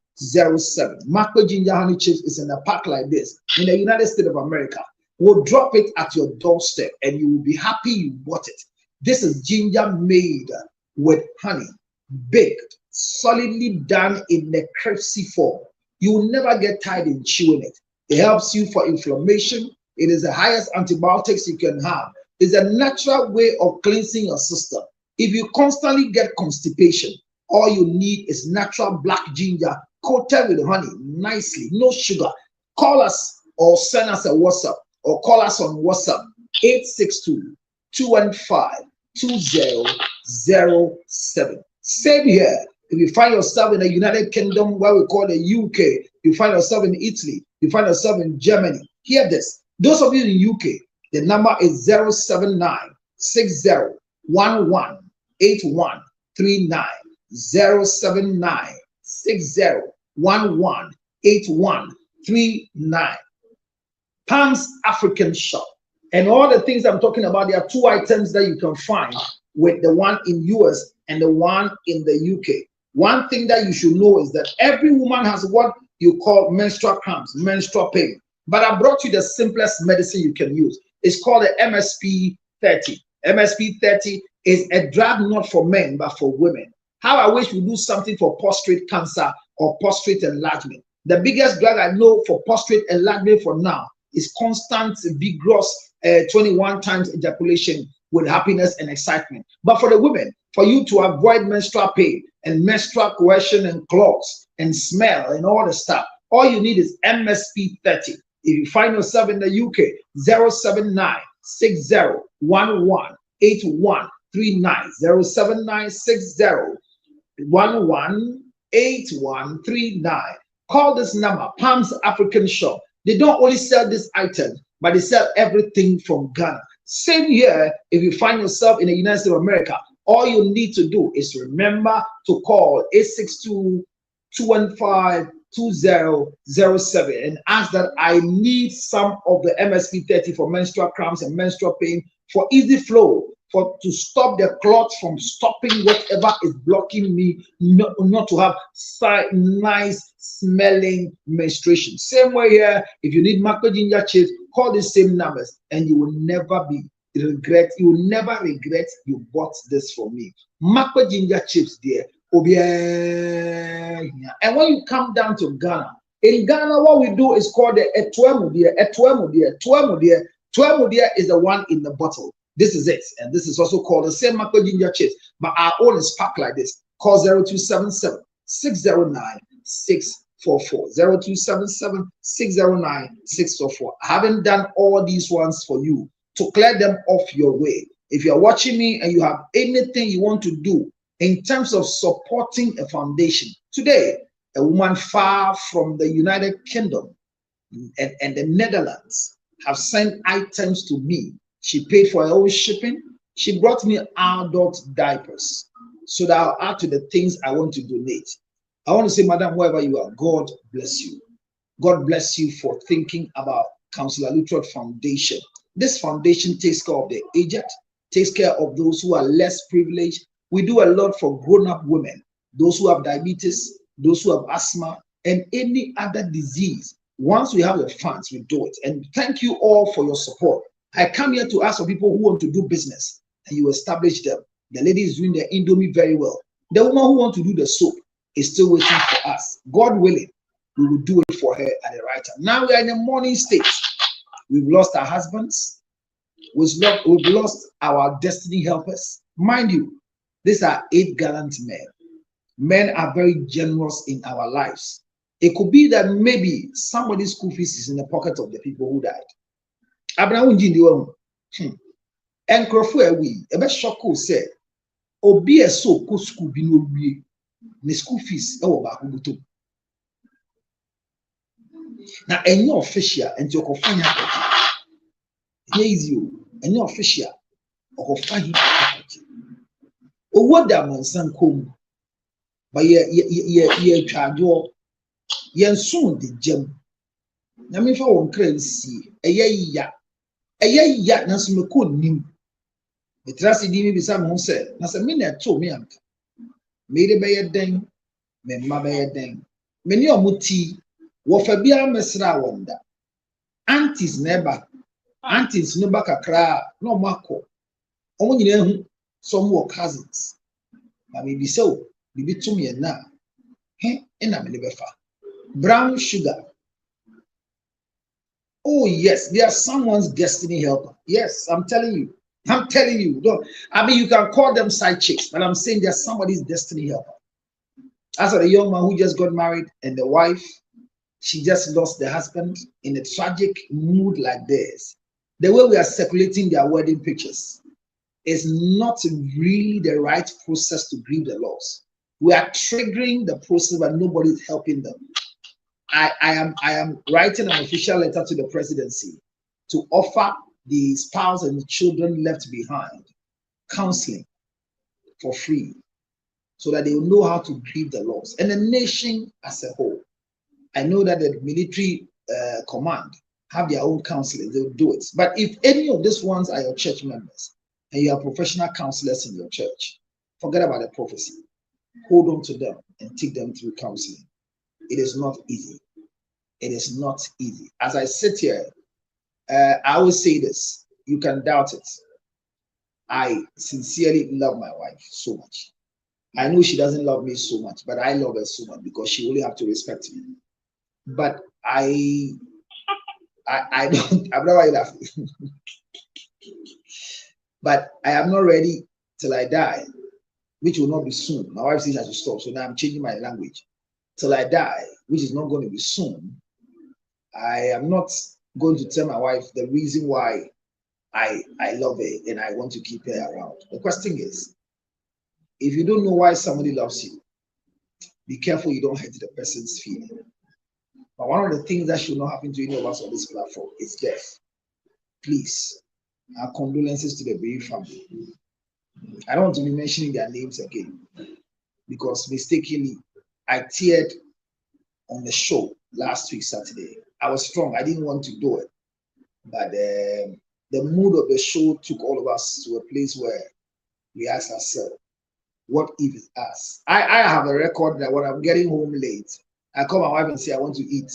Makwe Ginger Honey Chips is in a pack like this in the United States of America. We'll drop it at your doorstep and you will be happy you bought it. This is ginger made with honey, baked, solidly done in the crispy form. You will never get tired in chewing it. It helps you for inflammation. It is the highest antibiotics you can have. It's a natural way of cleansing your system. If you constantly get constipation, all you need is natural black ginger coated with honey, nicely, no sugar. Call us or send us a WhatsApp or call us on WhatsApp 862-215-2007. Same here. If you find yourself in the United Kingdom, where we call the UK, you find yourself in Italy, you find yourself in Germany, hear this. Those of you in the UK, the number is 079-60-11-8139. 079-60-11-8139. Palms African Shop. And all the things I'm talking about, there are two items that you can find with the one in US and the one in the UK. One thing that you should know is that every woman has what you call menstrual cramps, menstrual pain. But I brought you the simplest medicine you can use. It's called the MSP 30. MSP 30 is a drug not for men, but for women. How I wish we do something for prostate cancer or prostate enlargement. The biggest drug I know for prostate enlargement for now is constant, vigorous 21 times ejaculation with happiness and excitement. But for the women, for you to avoid menstrual pain and menstrual coercion and clogs and smell and all the stuff, all you need is MSP 30. If you find yourself in the UK, 079-60-11-8139. 07960118139. Call this number, Palms African Shop. They don't only sell this item, but they sell everything from Ghana. Same here, if you find yourself in the United States of America, all you need to do is remember to call 862-215-2007 and ask that I need some of the MSP 30 for menstrual cramps and menstrual pain, for easy flow, to stop the clot from stopping whatever is blocking me, not to have nice smelling menstruation. Same way here, if you need macro ginger chips, call the same numbers and you will never regret you bought this for me. Macro ginger chips there. And when you come down to Ghana, in Ghana, what we do is called the Etuemudia. Etuemudia is the one in the bottle. This is it, and this is also called the same macro ginger chips, but our own is packed like this. Call 0277-609-644. 0277-609-644. I haven't done all these ones for you to clear them off your way. If you're watching me and you have anything you want to do in terms of supporting a foundation, today, a woman far from the United Kingdom and the Netherlands have sent items to me. She paid for her own shipping. She brought me adult diapers so that I'll add to the things I want to donate. I want to say, madam, wherever you are, God bless you. God bless you for thinking about Counselor Luttrell Foundation. This foundation takes care of the aged, takes care of those who are less privileged. We do a lot for grown-up women, those who have diabetes, those who have asthma, and any other disease. Once we have the funds, we do it. And thank you all for your support. I come here to ask for people who want to do business, and you establish them. The lady is doing the Indomie very well. The woman who wants to do the soap is still waiting for us. God willing, we will do it for her at the right time. Now we are in a mourning state. We've lost our husbands. We've lost our destiny helpers. Mind you, these are 8 gallant men. Men are very generous in our lives. It could be that maybe somebody's school fees is in the pocket of the people who died. Abraham Jindi won. And Crofo we ebe shoko say obi eso ko school bi no wie ne school fees e wo ba ko buto. Na enye official enti okofanya easy o enye official okofanya owo da mansan kom ba ye twajo ye nsun de jam na me fa won kransi eye ya na so me ko nim metrasi di mi bisa mo se na se me na to me anka me de be ye den me ma be ye den me ni omuti wo fa bia mesra wonda aunties neba aunties no bakakra no mako omo nyina hu some were cousins na me bi se o bibi to me na na me le be fa brown sugar. Oh, yes, they are someone's destiny helper. Yes, I'm telling you. Don't, I mean, you can call them side chicks, but I'm saying they're somebody's destiny helper. As for the young man who just got married and the wife, she just lost the husband in a tragic mood like this. The way we are circulating their wedding pictures is not really the right process to grieve the loss. We are triggering the process, but nobody is helping them. I am writing an official letter to the presidency to offer the spouse and the children left behind counseling for free so that they will know how to grieve the loss, and the nation as a whole. I know that the military command have their own counseling, they'll do it. But if any of these ones are your church members and you are professional counselors in your church, forget about the prophecy. Hold on to them and take them through counseling. It is not easy. It is not easy. As I sit here, I always say this, you can doubt it. I sincerely love my wife so much. I know she doesn't love me so much, but I love her so much because she only have to respect me. But I don't, I'm not why you laughing. But I am not ready till I die, which will not be soon. My wife says I should stop, so now I'm changing my language. Till I die, which is not going to be soon, I am not going to tell my wife the reason why I love her and I want to keep her around. The question is, if you don't know why somebody loves you, be careful you don't hurt the person's feeling. But one of the things that should not happen to any of us on this platform is death. Please, our condolences to the bereaved family. I don't want to be mentioning their names again because mistakenly I teared on the show last week, Saturday. I was strong. I didn't want to do it. But the mood of the show took all of us to a place where we asked ourselves, what if it's us? I have a record that when I'm getting home late, I call my wife and say, I want to eat.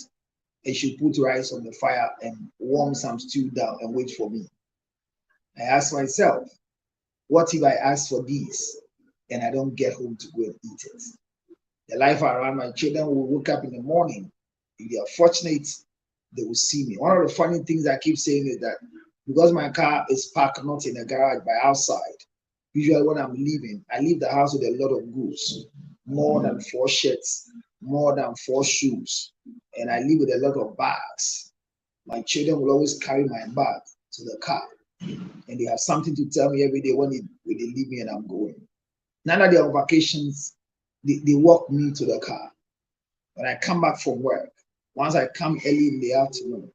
And she put rice on the fire and warm some stew down and wait for me. I ask myself, what if I ask for this and I don't get home to go and eat it? The life around my children will wake up in the morning. If they are fortunate, they will see me. One of the funny things I keep saying is that because my car is parked not in a garage but outside, usually when I'm leaving, I leave the house with a lot of goods, more than 4 shirts, more than 4 shoes, and I leave with a lot of bags. My children will always carry my bag to the car, and they have something to tell me every day when they leave me and I'm going. Now that they're on vacations, they walk me to the car. When I come back from work, once I come early in the afternoon,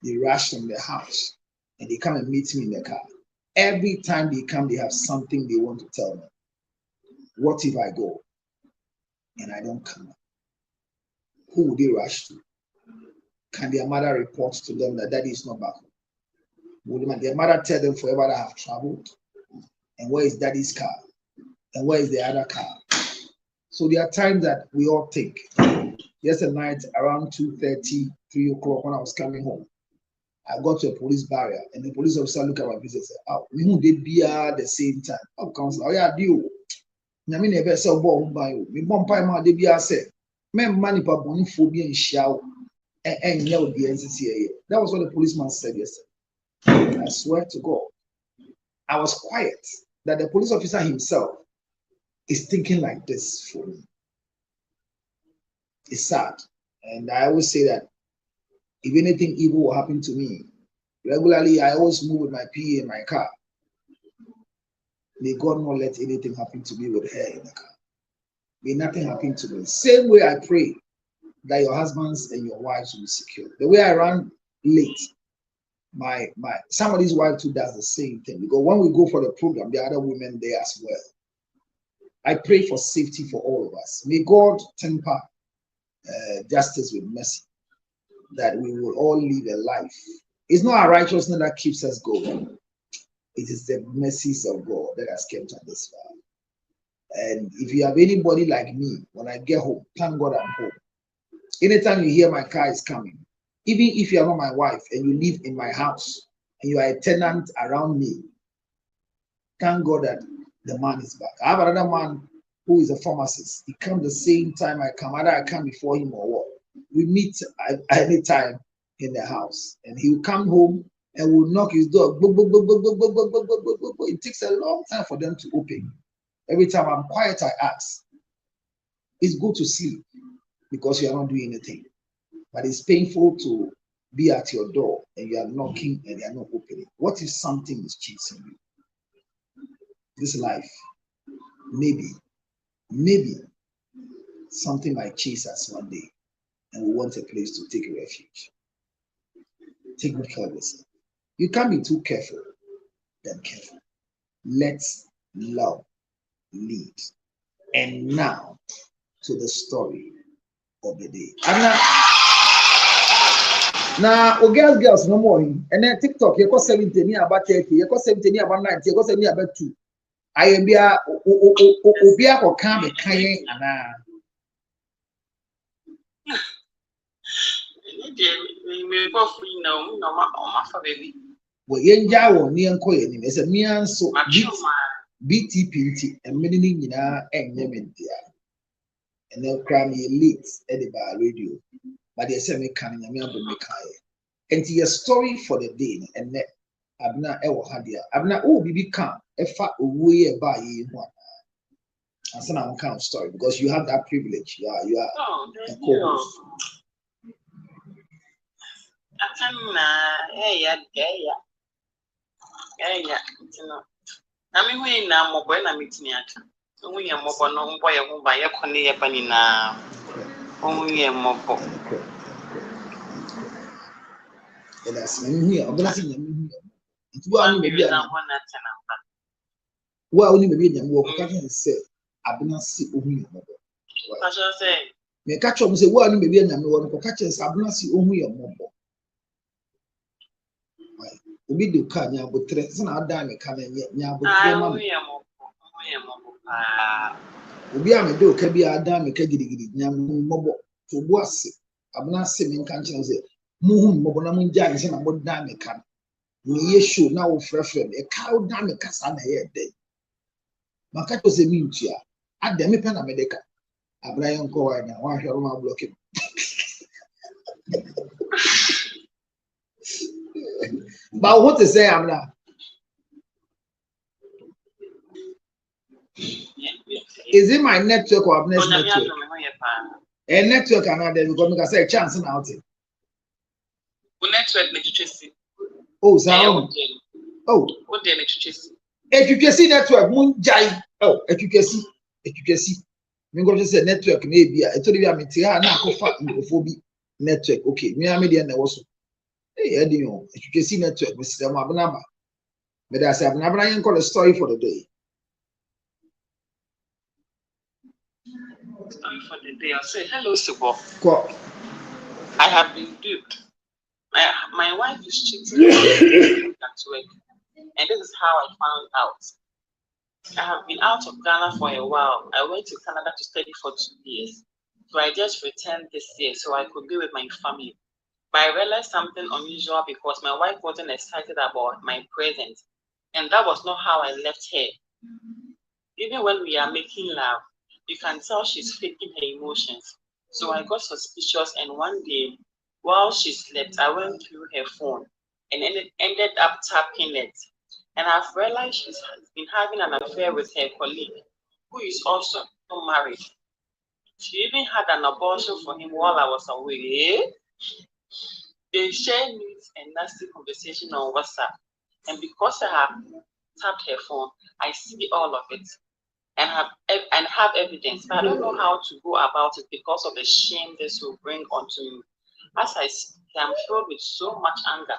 they rush from the house and they come and meet me in the car. Every time they come, they have something they want to tell me. What if I go and I don't come? Who would they rush to? Can their mother report to them that daddy is not back home? Would their mother tell them forever that I have traveled? And where is daddy's car? And where is the other car? So there are times that we all think. Yesterday night around 2:30, 3 o'clock when I was coming home, I got to a police barrier and the police officer looked at my face and said, oh, we who did be at the same time. Oh, counselor, oh yeah, deal. I mean, if I said, oh, me bomb pie man, they be I said, men money for money phobia and shout and yell the NCCA. That was what the policeman said yesterday. I swear to God, I was quiet that the police officer himself is thinking like this for me. It's sad. And I always say that if anything evil will happen to me, regularly I always move with my PA in my car. May God not let anything happen to me with her in the car. May nothing happen to me. Same way I pray that your husbands and your wives will be secure. The way I run late, my somebody's wife too does the same thing. Because when we go for the program, there are other women there as well. I pray for safety for all of us. May God temper justice with mercy, that we will all live a life. It's not our righteousness that keeps us going. It is the mercies of God that has kept us this far. And if you have anybody like me, when I get home, thank God I'm home. Anytime you hear my car is coming, even if you are not my wife and you live in my house and you are a tenant around me, thank God that the man is back. I have another man who is a pharmacist. He comes the same time I come, either I come before him or what. We meet at any time in the house, and he will come home and will knock his door. It takes a long time for them to open. Every time I'm quiet, I ask. It's good to sleep because you are not doing anything, but it's painful to be at your door and you are knocking and they are not opening. What if something is chasing you? This life, maybe something might chase us one day and we want a place to take refuge. Take good care of yourself. You can't be too careful than careful. Let's love lead. And now to the story of the day. Now, girls no more. And then TikTok, you got 70 about 30, you got 70 about 90, you got 70 about 2. I am here, Obia or come a kind and well, Yenja or Nian Coin is a mean so BTPT and many and Yemen there. And they'll cry me late at the bar radio. But they say me coming and me up with me. And to your story for the day and that Abna Ewa Hadia. Abna oh BB can a fat way by you one. And some I'm kind of story because you have that privilege. You are a co-host. Yeah, I mean, we now mobile na meeting at. We are mobile no boy who buy a conny a penny now. Only a mobile. And that's me here. I'm gonna see you. It's One one maybe million and one at an well, only maybe I'm walking and say, I've been see only. I shall say, Me catch up say, well, maybe I'm going to catch us. I've not see only a mobile. Obi do ka nya botre se na ada me ka na nya botre ma me obi a me do ka bi ada me ka gidigidi nya mmobo to bo ase abna se me nka nche se muhu mmobo na munja ne se na bo da me ka me ye show na wo frefre me ka wo da me kasa na ye de maka to se mi ntua ada me pa na me de ka abra ye nko wa na wa hwero ma block him but what to say am na is it my network or Abner's network? A network another because I say chance now. Network literacy. Oh, sound. Oh, what the literacy? Education network, moon jai. Oh, education. I'm going to say network, maybe I told you I'm a network. Okay, me, I'm media also. Hey, education network, Mr. Mabnaba. But I said, I'm not going to call a story for the day. Story for the day. I'll say hello, Sibo. What? I have been duped. My wife is cheating at work, and this is how I found out. I have been out of Ghana for a while. I went to Canada to study for 2 years, so I just returned this year so I could be with my family. But I realized something unusual because my wife wasn't excited about my presence, and that was not how I left her. Even when we are making love, you can tell she's faking her emotions. So I got suspicious, and one day, while she slept, I went through her phone and ended up tapping it. And I've realized she's been having an affair with her colleague, who is also married. She even had an abortion for him while I was away. They share news and nasty conversation on WhatsApp. And because I have tapped her phone, I see all of it and have evidence, but I don't know how to go about it because of the shame this will bring onto me. As I speak, I'm filled with so much anger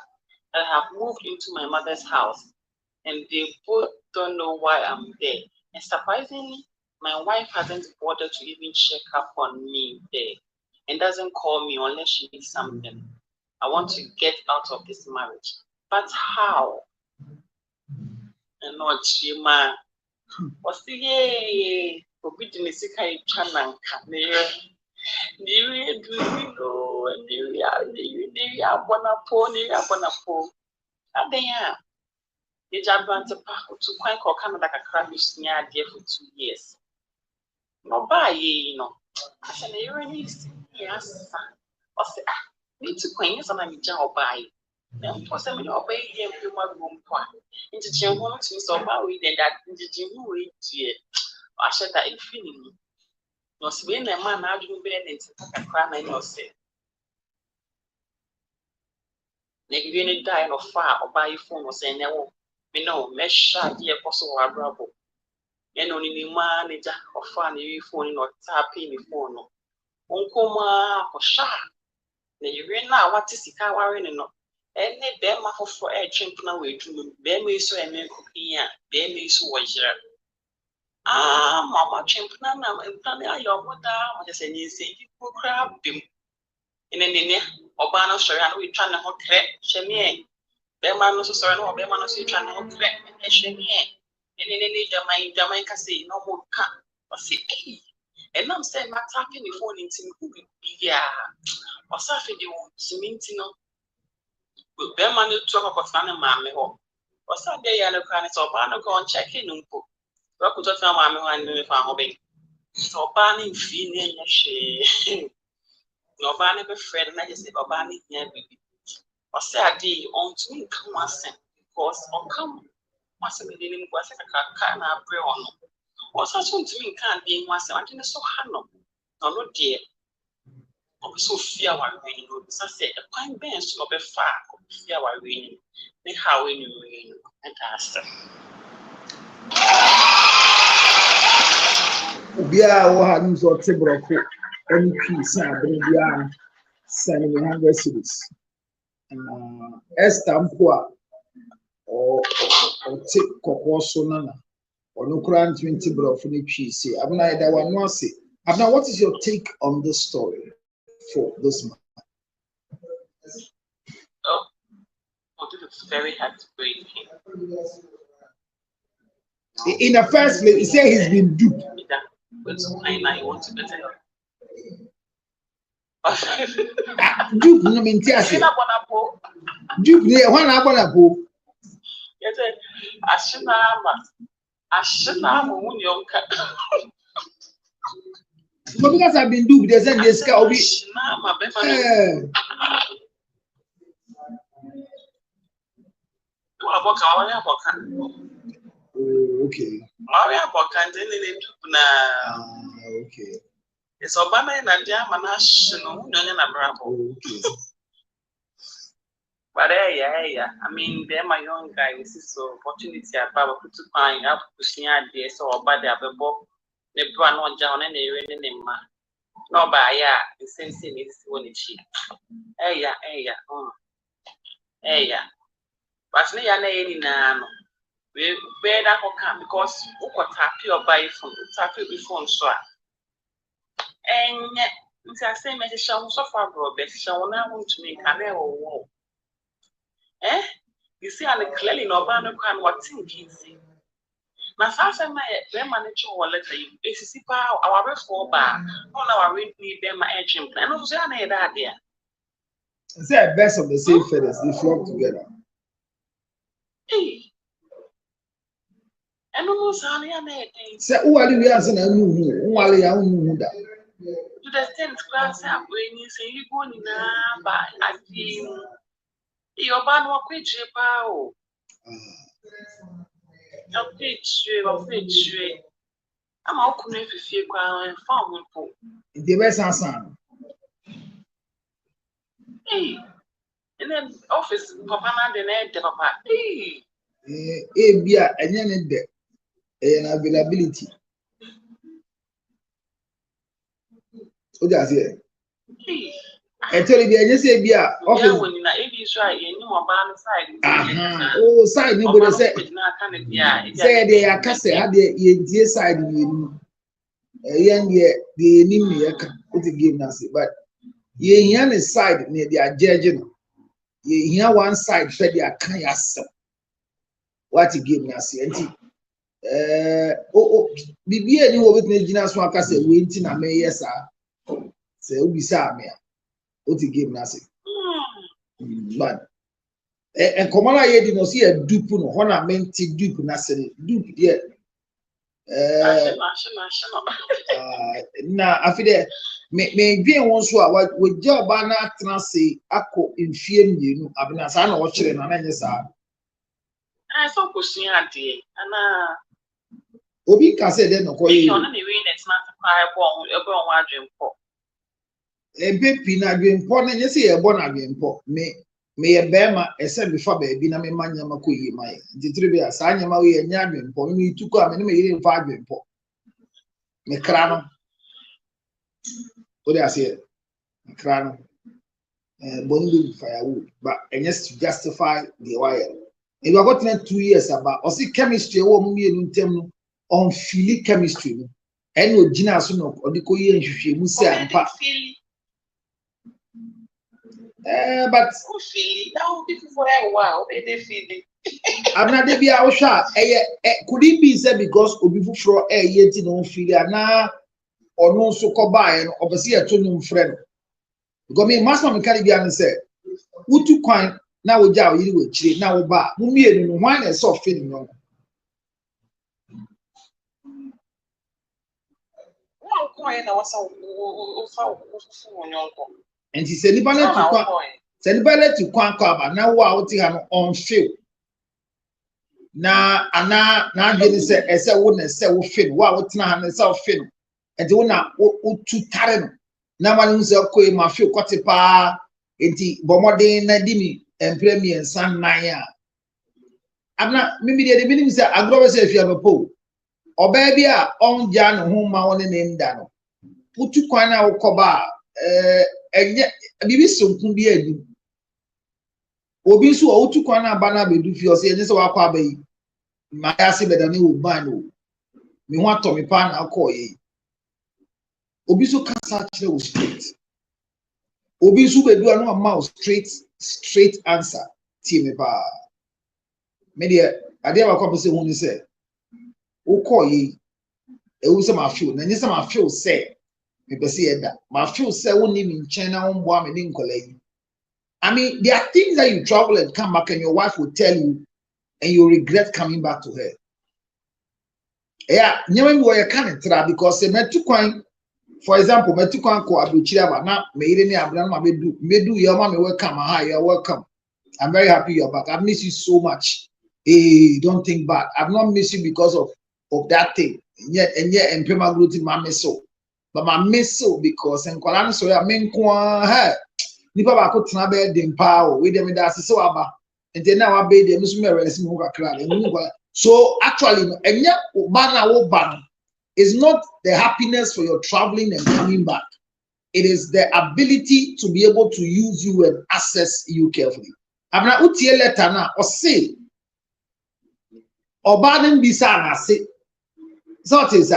that I have moved into my mother's house, and they both don't know why I'm there. And surprisingly, my wife hasn't bothered to even check up on me there, and doesn't call me unless she needs something. I want to get out of this marriage, but how? And not Shima. Yay, forbidden is a channel. Niwe duino, niwe abonapo. Adenya, the Jabanta to quite call Canada crabbish near there for 2 years. No buy ye, no. I said, you really yes, or say, need to queen some of the job buy. Then for some obey him to my room. Into Jim to so about we then that into Jim wait dear. I said that in feeling. No, when a man had been into a crime and you say, Nagini die of fire or buy phone or say, no, we know, mesh dear possible our bravo. And only manager or funny phone or tapping the phone. Uncle Ma for sharp. You read now what is the car wearing and not. And they bear my for a chimpna way to bear me so and make cooking, bear me so was here. Ah, Mamma chimpna, and Tanya, your mother, what is any say you could crab him. In any Obana Sharan, we trying to hot crap, Shemie. Bearman also sorry, no Bearman also trying to hot crap, and Shemie. And in any Jamaica say no more cut or say, and I'm saying, my tapping the phone into me, yeah. Or Safi, you want to mean to know. But Bearman talk about Fanny Mammy home. Or Sunday, I know, can it's Obana go and check in. Rock with a family and if I'm obeying. So banning feeling a shame. No banning a friend, and I just say, Obani, yeah, baby. Or say a day on to me, come once, because or come once a million was like a car and a breon. Or such one to me can't be once, I didn't so handle. No, no, dear. so fear our rain. So say a quite bench of a far fear our rain. They how in you rain and ask them. Bia wo ha nso tebroko MP sa bia send me 100 cities. Esther Mpoa or take Kokoso Nana or no grand 20 bro for the cheese. I'm not that one no say. Abna, what is your take on this story for this man? Oh, this is very heartbreaking. In the first place, he said he's been duped. I want to better. Dupe no mean tiase. Dupe ne one abona po. Yes, Ashina Munionka. But because I've been duped, they said this guy will be. Okay. Okay. It's Obama and Manash, no, okay. But yeah. I mean, they're my young guys, so opportunity about to find up to see ideas or by the other book. They brought on down and they ran in him. No, by the same thing is when it's cheap. Yeah. But me and any now. We better come because we got happy or buy from happy before so. And it's the same as shall suffer, bro. But shall now want to make a war. You see, I clearly no banner can what thinking. Now, first, I might manage or letter you. It's a power our rest for bar. On our ring need them my engine plan. No, say I that there. It's the best of the same feathers, they flock together. Hey. And almost only a made. Say, who are you as an who are you that? To the tent class up when you say you go in by I think your band will quit your power. I'll pitch you. I'm all coming if you go and found the best answer. Hey, and then office papa and the papa. Hey, Bia, and then there, availability. So that's it. I tell you, I just say, Bia, office. When you're right, you know about side. Oh, side, nobody say. Say they are cast at the side. Young, the enemy, put the game, but ye on the side near the judging. Ye hear one side, fed their kind of what you give me, Bibi, any with me, Ginas Waka say, waiting, I may, yes, sir. Say, Ubi Samia. What you give me, but and Komala ye did not see a dupe no honor meant to dupe Nasser dupe yet. Now I feel that may be one so what with job banner transi ako in fear you abina sana watching and then sa I saw pushing at the and Obi can say then no call you on the way that's not a fire bomb everyone watching for a baby na dream for and you see a bon again for me a bema a said before baby na me manya makuyi my the trivia sanya ma we nya dream for me to come and me in 5 dream for me crano what I say crano bondu firewood but and just to justify the wire if you got 2 years about or see chemistry wo mu yenu ntem on feel chemistry no and no gina so no odiko ye nhwehwe mu se ampa but now people for a while they feel I'm not the be our shot. Could it be said because Obi Fufro yet no feel na or no so called by and obviously a two friend? Because me, Master Mechanic said, would you coin now with Jow you would cheat now bar who me and one is soft feeling on. And she said, Anybody to Quanqua, now out here on field. Na gini se ese wo na se wo fin wa wo tena ha na se wo fin e de wo na wo tu tare no na ma no se koe ma feel kwate pa enti bomodin na di mi premier san nan a abna mimi de minim se agro se afia no po oba bia onja no ho ma woni ne nda no putu kwan na wokoba enye bibi sonku bi adu obi nso otu kwan na aba na bedu fi o se enye se wakwa abayi ma ya se beda ne wo ban no me ho ato me pa na akoye obi so kasa kire wo straight obi so bedu anu ama straight answer tie me pa me de ade akwa se hu ni se wo koye ewu se ma feel na nyi se ma feel se me be se eda ma feel se wo ni mi nchen na wo mbo am ni nkola yi. I mean, there are things that you travel and come back and your wife will tell you and you regret coming back to her. Yeah, you can't try because for example, metukwan ko abuchira na me ni abran ma medu your mama welcome. Hi, you're welcome. I'm very happy you're back. I miss you so much. Hey, don't think bad. I've not missed you because of that thing. And yet empema gluten ma miss so. But my miss so because en kwala no so ya menkwa ha nipa ba ko tena be dem pa o we dem da asese waba ente na wa be dem so me resi mu kakra so actually enya ba na wo ba is not the happiness for your traveling and coming back. It is the ability to be able to use you and access you carefully. Abna utie letter na o say oba dem bisa na say so it is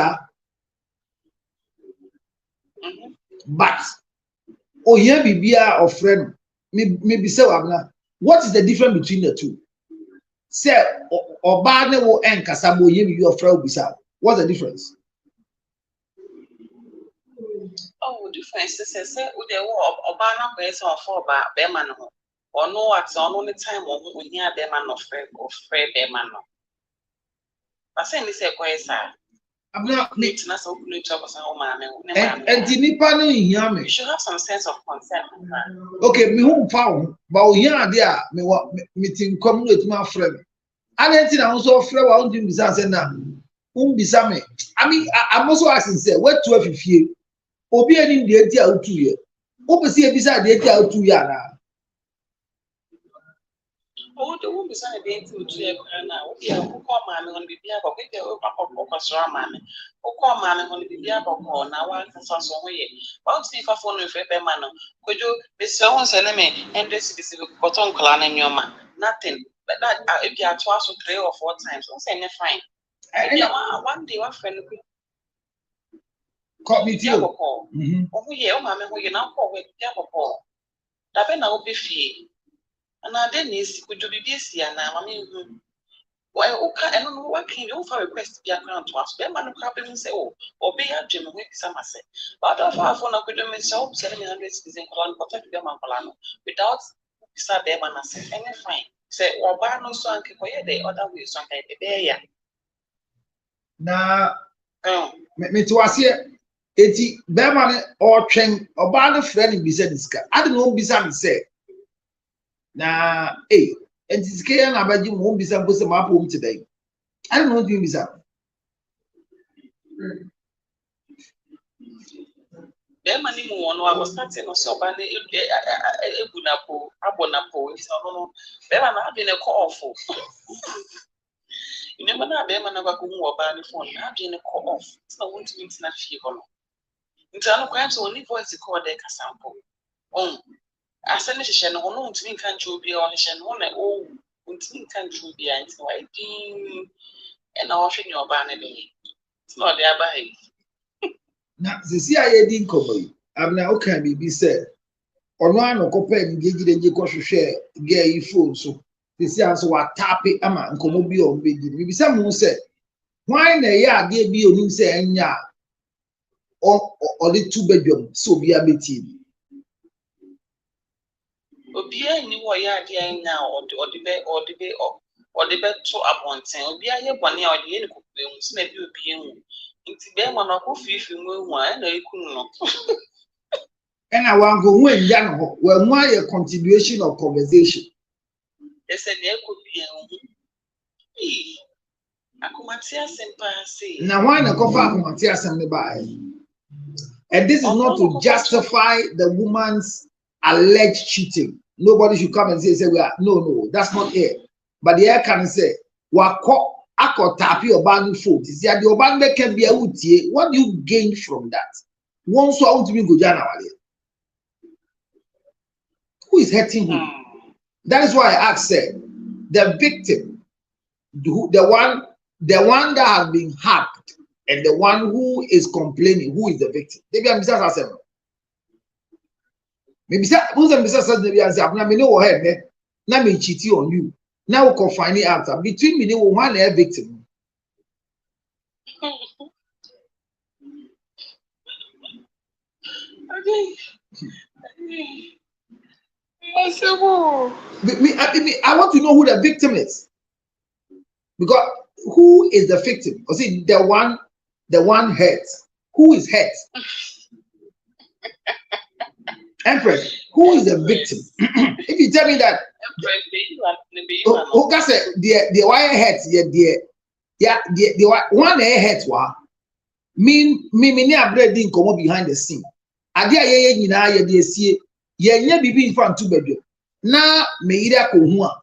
but oh yeah, bibia or friend, maybe say what is the difference between the two? Say or bad will enkasa bo ye your friend bisa. What's the difference? Oh, difference is say we dey obana person for ba be man no. Or no at on time or we hear be man of friend be man no. But say ni say kwa esa. I'm not need to so good job as and the nipa no hear me. You should have some sense of concern. Okay, me home found, but here there me what meeting communicate my friend. And anything I also friend wa undim bisa say na bisa me. I mean, I'm also asking say what 12 fie. Obi ani de enti a utu ye. Obi se bisa de enti a utu ya na. Oh, the woman is on a day to now. We are who call mammy on the beer, but we go up mammy. Who call mammy on the beer, but now I can sound some way. Well, see if I phone with a man. Could you be so send me and this is a cotton clan in your man? Nothing. But that if you are twice or 3 or 4 times, don't say anything fine. One day, one friend call me too. Oh, yeah, mammy, who you now call with Jabba. That been now be fee. And I didn't could you be busy and I mean, well, okay, I don't know what can you for request to be a ground to us. Bear man who say, oh, or be a Jim with some say. But of our phone, I could do myself 700 citizen colon protect them without Mr. Bearman. I said, any fine. Say, or buy no song, the other way, some kind of bear. Now, me to us here. Eti Bearman or train or ban friend be said this guy. I don't know, be say. Na and this can about you won't be some map home today. I don't know what you miss out. There money one I was starting or so by a bunapo, abonapo, it's no there I've been a call for. You never know Bearman never go more by the phone. I've been a call off. It's not one to meet in a fever. Internal crimes only voice the call deck a sample. Oh. I send it to no to me can't be on the one oh can't be until I think and I'll show your banner. It's not there by Now the CIA didn't come. I'm now okay be said. Or one or compare engage the Jacosho share gay phone so this year so what tap it ama and come be on big. Maybe someone said, why the ya gave me on him say ya or the 2-bedroom so be a meeting. Obia ni wo ya dia nya o de be to abonten obia ye bone o de ye ni kokwe hu se na bi obi hu nti be ma na ko fifi mu hu a na ikun no And I want go when yan ho we mu a continuation of conversation. Ese na ko bi hu akomati asem pa say Na why na ko fa akomati asem ne ba And this is not to justify the woman's alleged cheating. Nobody should come and say we are no, that's not it. But the air can say, Wako ako tapi oban food. Is the oban can be a utie. What do you gain from that? One so out to be good. Who is hurting him? That is why I asked the victim, the one that has been hacked, and the one who is complaining, who is the victim? Maybe I'm just maybe who's the Mr. Maybe I say, I'm not know what now me cheating on you. Now we can find it out between me and one and victim. I want to know who the victim is, because who is the victim? Or see the one hurt. Who is hurt? Empress, who is the victim? If you tell me that, who can say the wire hurt? The one hurt wa me ni abred din komo behind the scene. Ade aye nyina ye de sie ye nya bibi in front to bedro. Na me ida ko hu a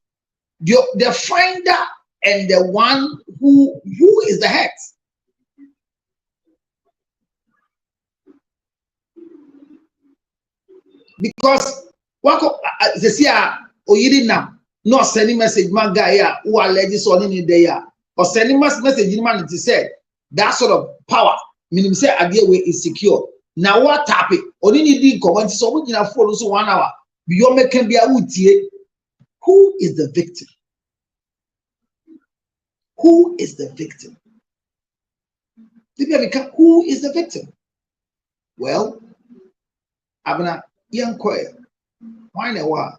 the finder and the one who is the hurt. Because wako sesia oyiri nam no sending message man guy who alleges on in there or sending message man to say that sort of power meaning say idea way is secure. Now what topic only need comment so we can follow so 1 hour beyond making be a utie. Who is the victim? Who is the victim? Who is the victim? Well, Abna young choir. Why na wa?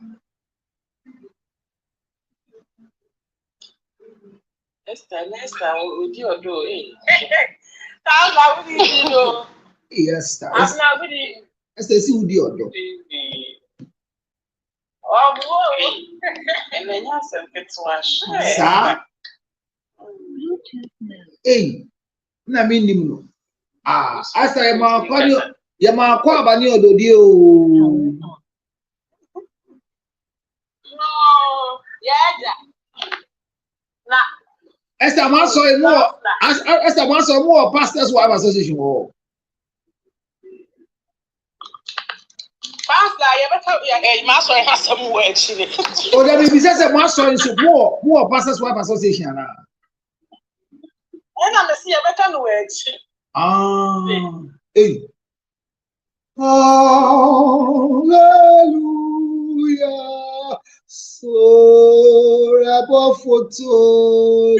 Esther, would you do it? How would you do? Yes, I'm not with you. Esther, see who do. Oh, and then you have some good wash. Sir. Hey, na minim no. Asa ya ma kwa bani ododi o. No, yeah. Na Esther man so more pastors wife association o. Pastor, you better man so has some work actually. O da be say man so more pastors wife association na. And I'm see you better no work. Hey. Hallelujah. So above photo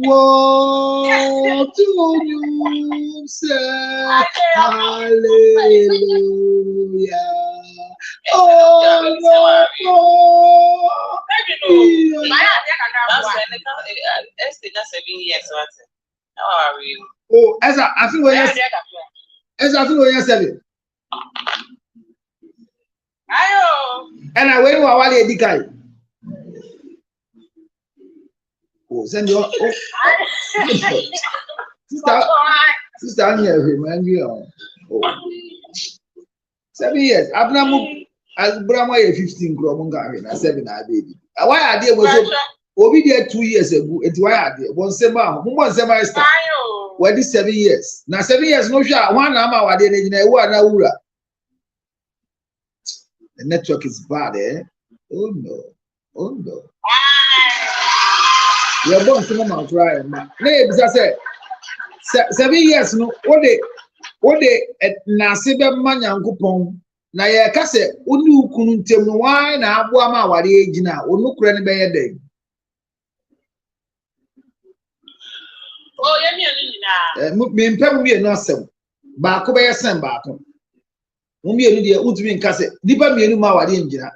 what do you say? Hallelujah. Oh no. That's 7 years. How are you? Oh, I feel when 7. Ayo. And I went to Awali Edikai. Oh, send your sister here, remind me of 7 years. I've not moved as Brahma 15 Gromunga, 7 baby. Why are they was Obi there 2 years ago? It's why are they one sema, who was semester? Why this 7 years? Now 7 years, no sure. One hour, what they need, the network is bad, eh? Oh no. You're born to come out right, man. Because I said 7 years, no, what they at Nasiba Manyankupon. Na ye kase oni ukunu ntem no why na aboa ma ware agina onu kura ne beye den. Oh, ye mi anu nyina. Me mpem mi no asem. Ba ko beye sem ba ko. Mo mi anu de utumi nkase. Dipa mi anu ma ware agina.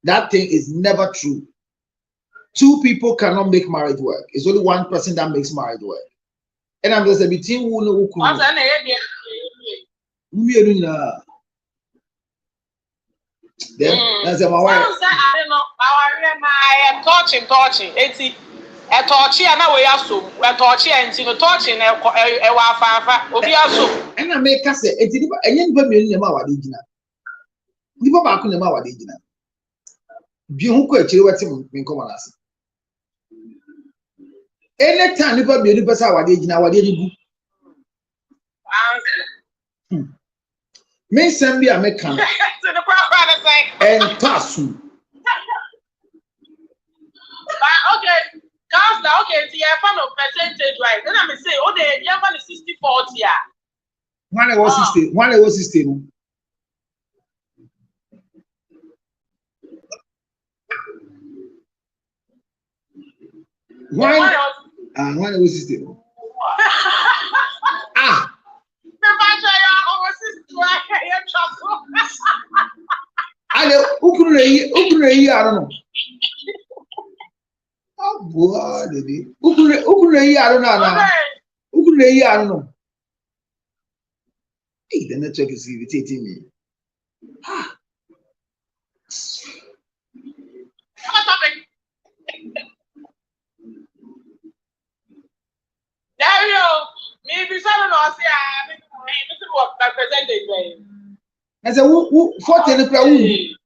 That thing is never true. 2 people cannot make marriage work. It's only 1 person that makes marriage work. And I'm just between who no ukunu. Asa na ye de. Mo mi anu nyina. Then that's my wife. I don't know. I am touching. A torch and away aso, a torch and see the torch in a wafa, Obi aso. And I make us say, it's a young woman in our region. Nipa baako na ma wade gina bi hu ko akire wate me nkomo na ase anytime nipa bi nipa sa wade gina wade ni bu me sem bi a me kan So the proper is like, en tasu okay, counselor, okay, so you're fan of percentage, right? Then I'm say, oh, you're fan of 60-40, yeah. one was 60 One was 60 ah ale ukuru yi I don't know. Oh boy, baby. Ukuru yi I don't know. Ukuru yi I don't know. Hey, the network is irritating me. Ah. There you go. Maybe someone will say, this is what my percentage. I said, who 40 in the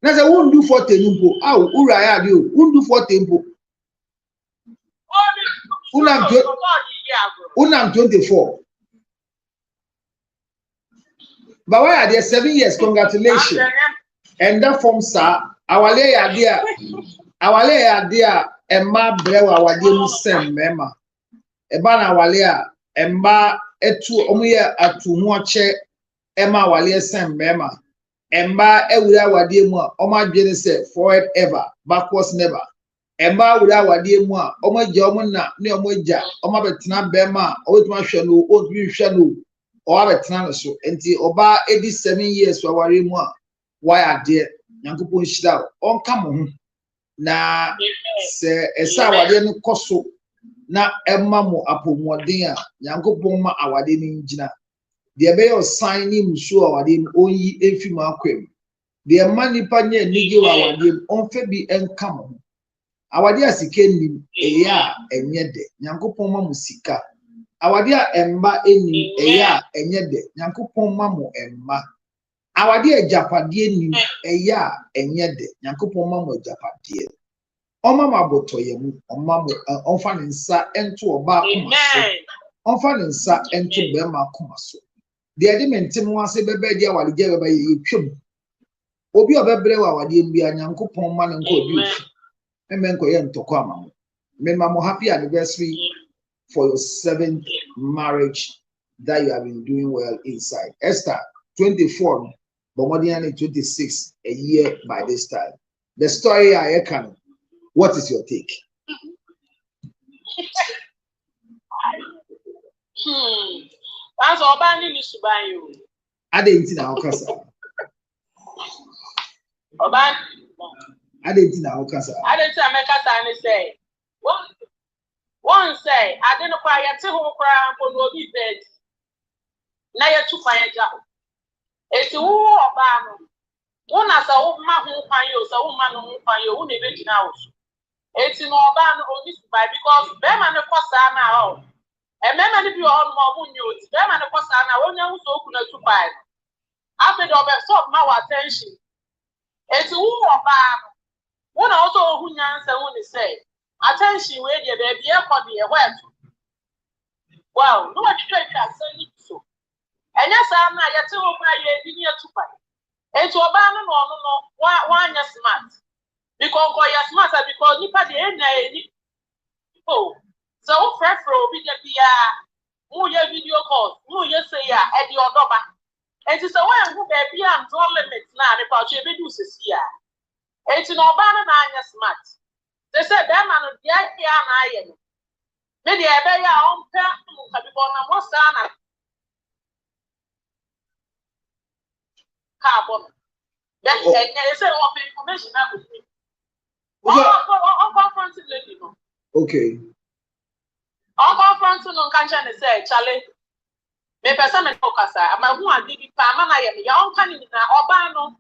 I said, won't do 40 nimpo. Oh, Uraya, you won't do 40 nimpo. Unam 24. But why are there 7 years? Congratulations. And that from sir, our lay idea, Emma Brewa, our dear Sam Mema. Ebana Walia, Emma etu omuye atu muache, Emma Walia Sam Mema. Emma ewura wadie mu a oma dwene se forever backwards never Emma wura wadie mu a oma gya omo na ne omo gya oma betena bema obetuma hwe no odwi hwe no o abetena no so enti oba edi 7 years waware mu a why ade Nyankopon hira onka mo ho na se esa wadie no koso na emma mo apomodin a Nyankopon ma awade ni ngina the be sign him so awade onyi efim akwem the money panye nige awade onfe bi enka mo awade asike nim eya enyede Nyankopon ma musika awade a emba enim eya enyede Nyankopon ma mo emma awade ajapade enim eya enyede Nyankopon ma mo ajapade oma mabotoye mu oma mo onfa nsa ento oba akoma so onfa nsa ento be ma akoma so the element mu ase bebe dia wale je bebe yetwem obi obebre wa wade mbia Nyankopon ma ne nko obi me nko ye ntoko ama me mama happy anniversary for your 7th marriage that you have been doing well inside Esther 24 but more than 26 a year by this time the story I can. What is your take? That's all bad news to buy you. I didn't know Casa. I didn't know Casa. I didn't say, one say, I didn't quite a 2 cry for no bed. Now you're too quiet. It's a war of one as a woman who find you, so woman who find you, who never know. It's in all band on this by because Beman the Cossana. And many of you all more news, Beman the Cossana, when you so open to buy. After the absorb my attention. It's a war of band. One also who answer when they say, attention, where you baby, for the web. Well, no one straight as so. And yes, I'm not yet to buy a year to buy. It's a band no, one yes, smart. Because you're smarter because you pay any oh so prefer be the video calls you say at the odoba and it's a way who baby and draw limits now about you be do here it's no banner na smart they said that man the idea na I am maybe I be ya on pair because na most sana carbon that and say of information that with me. Okay. All conference no cancha ne say Charlie. Me person me focus ama hu adi bi pa ama na ye me ya onka ni na oba no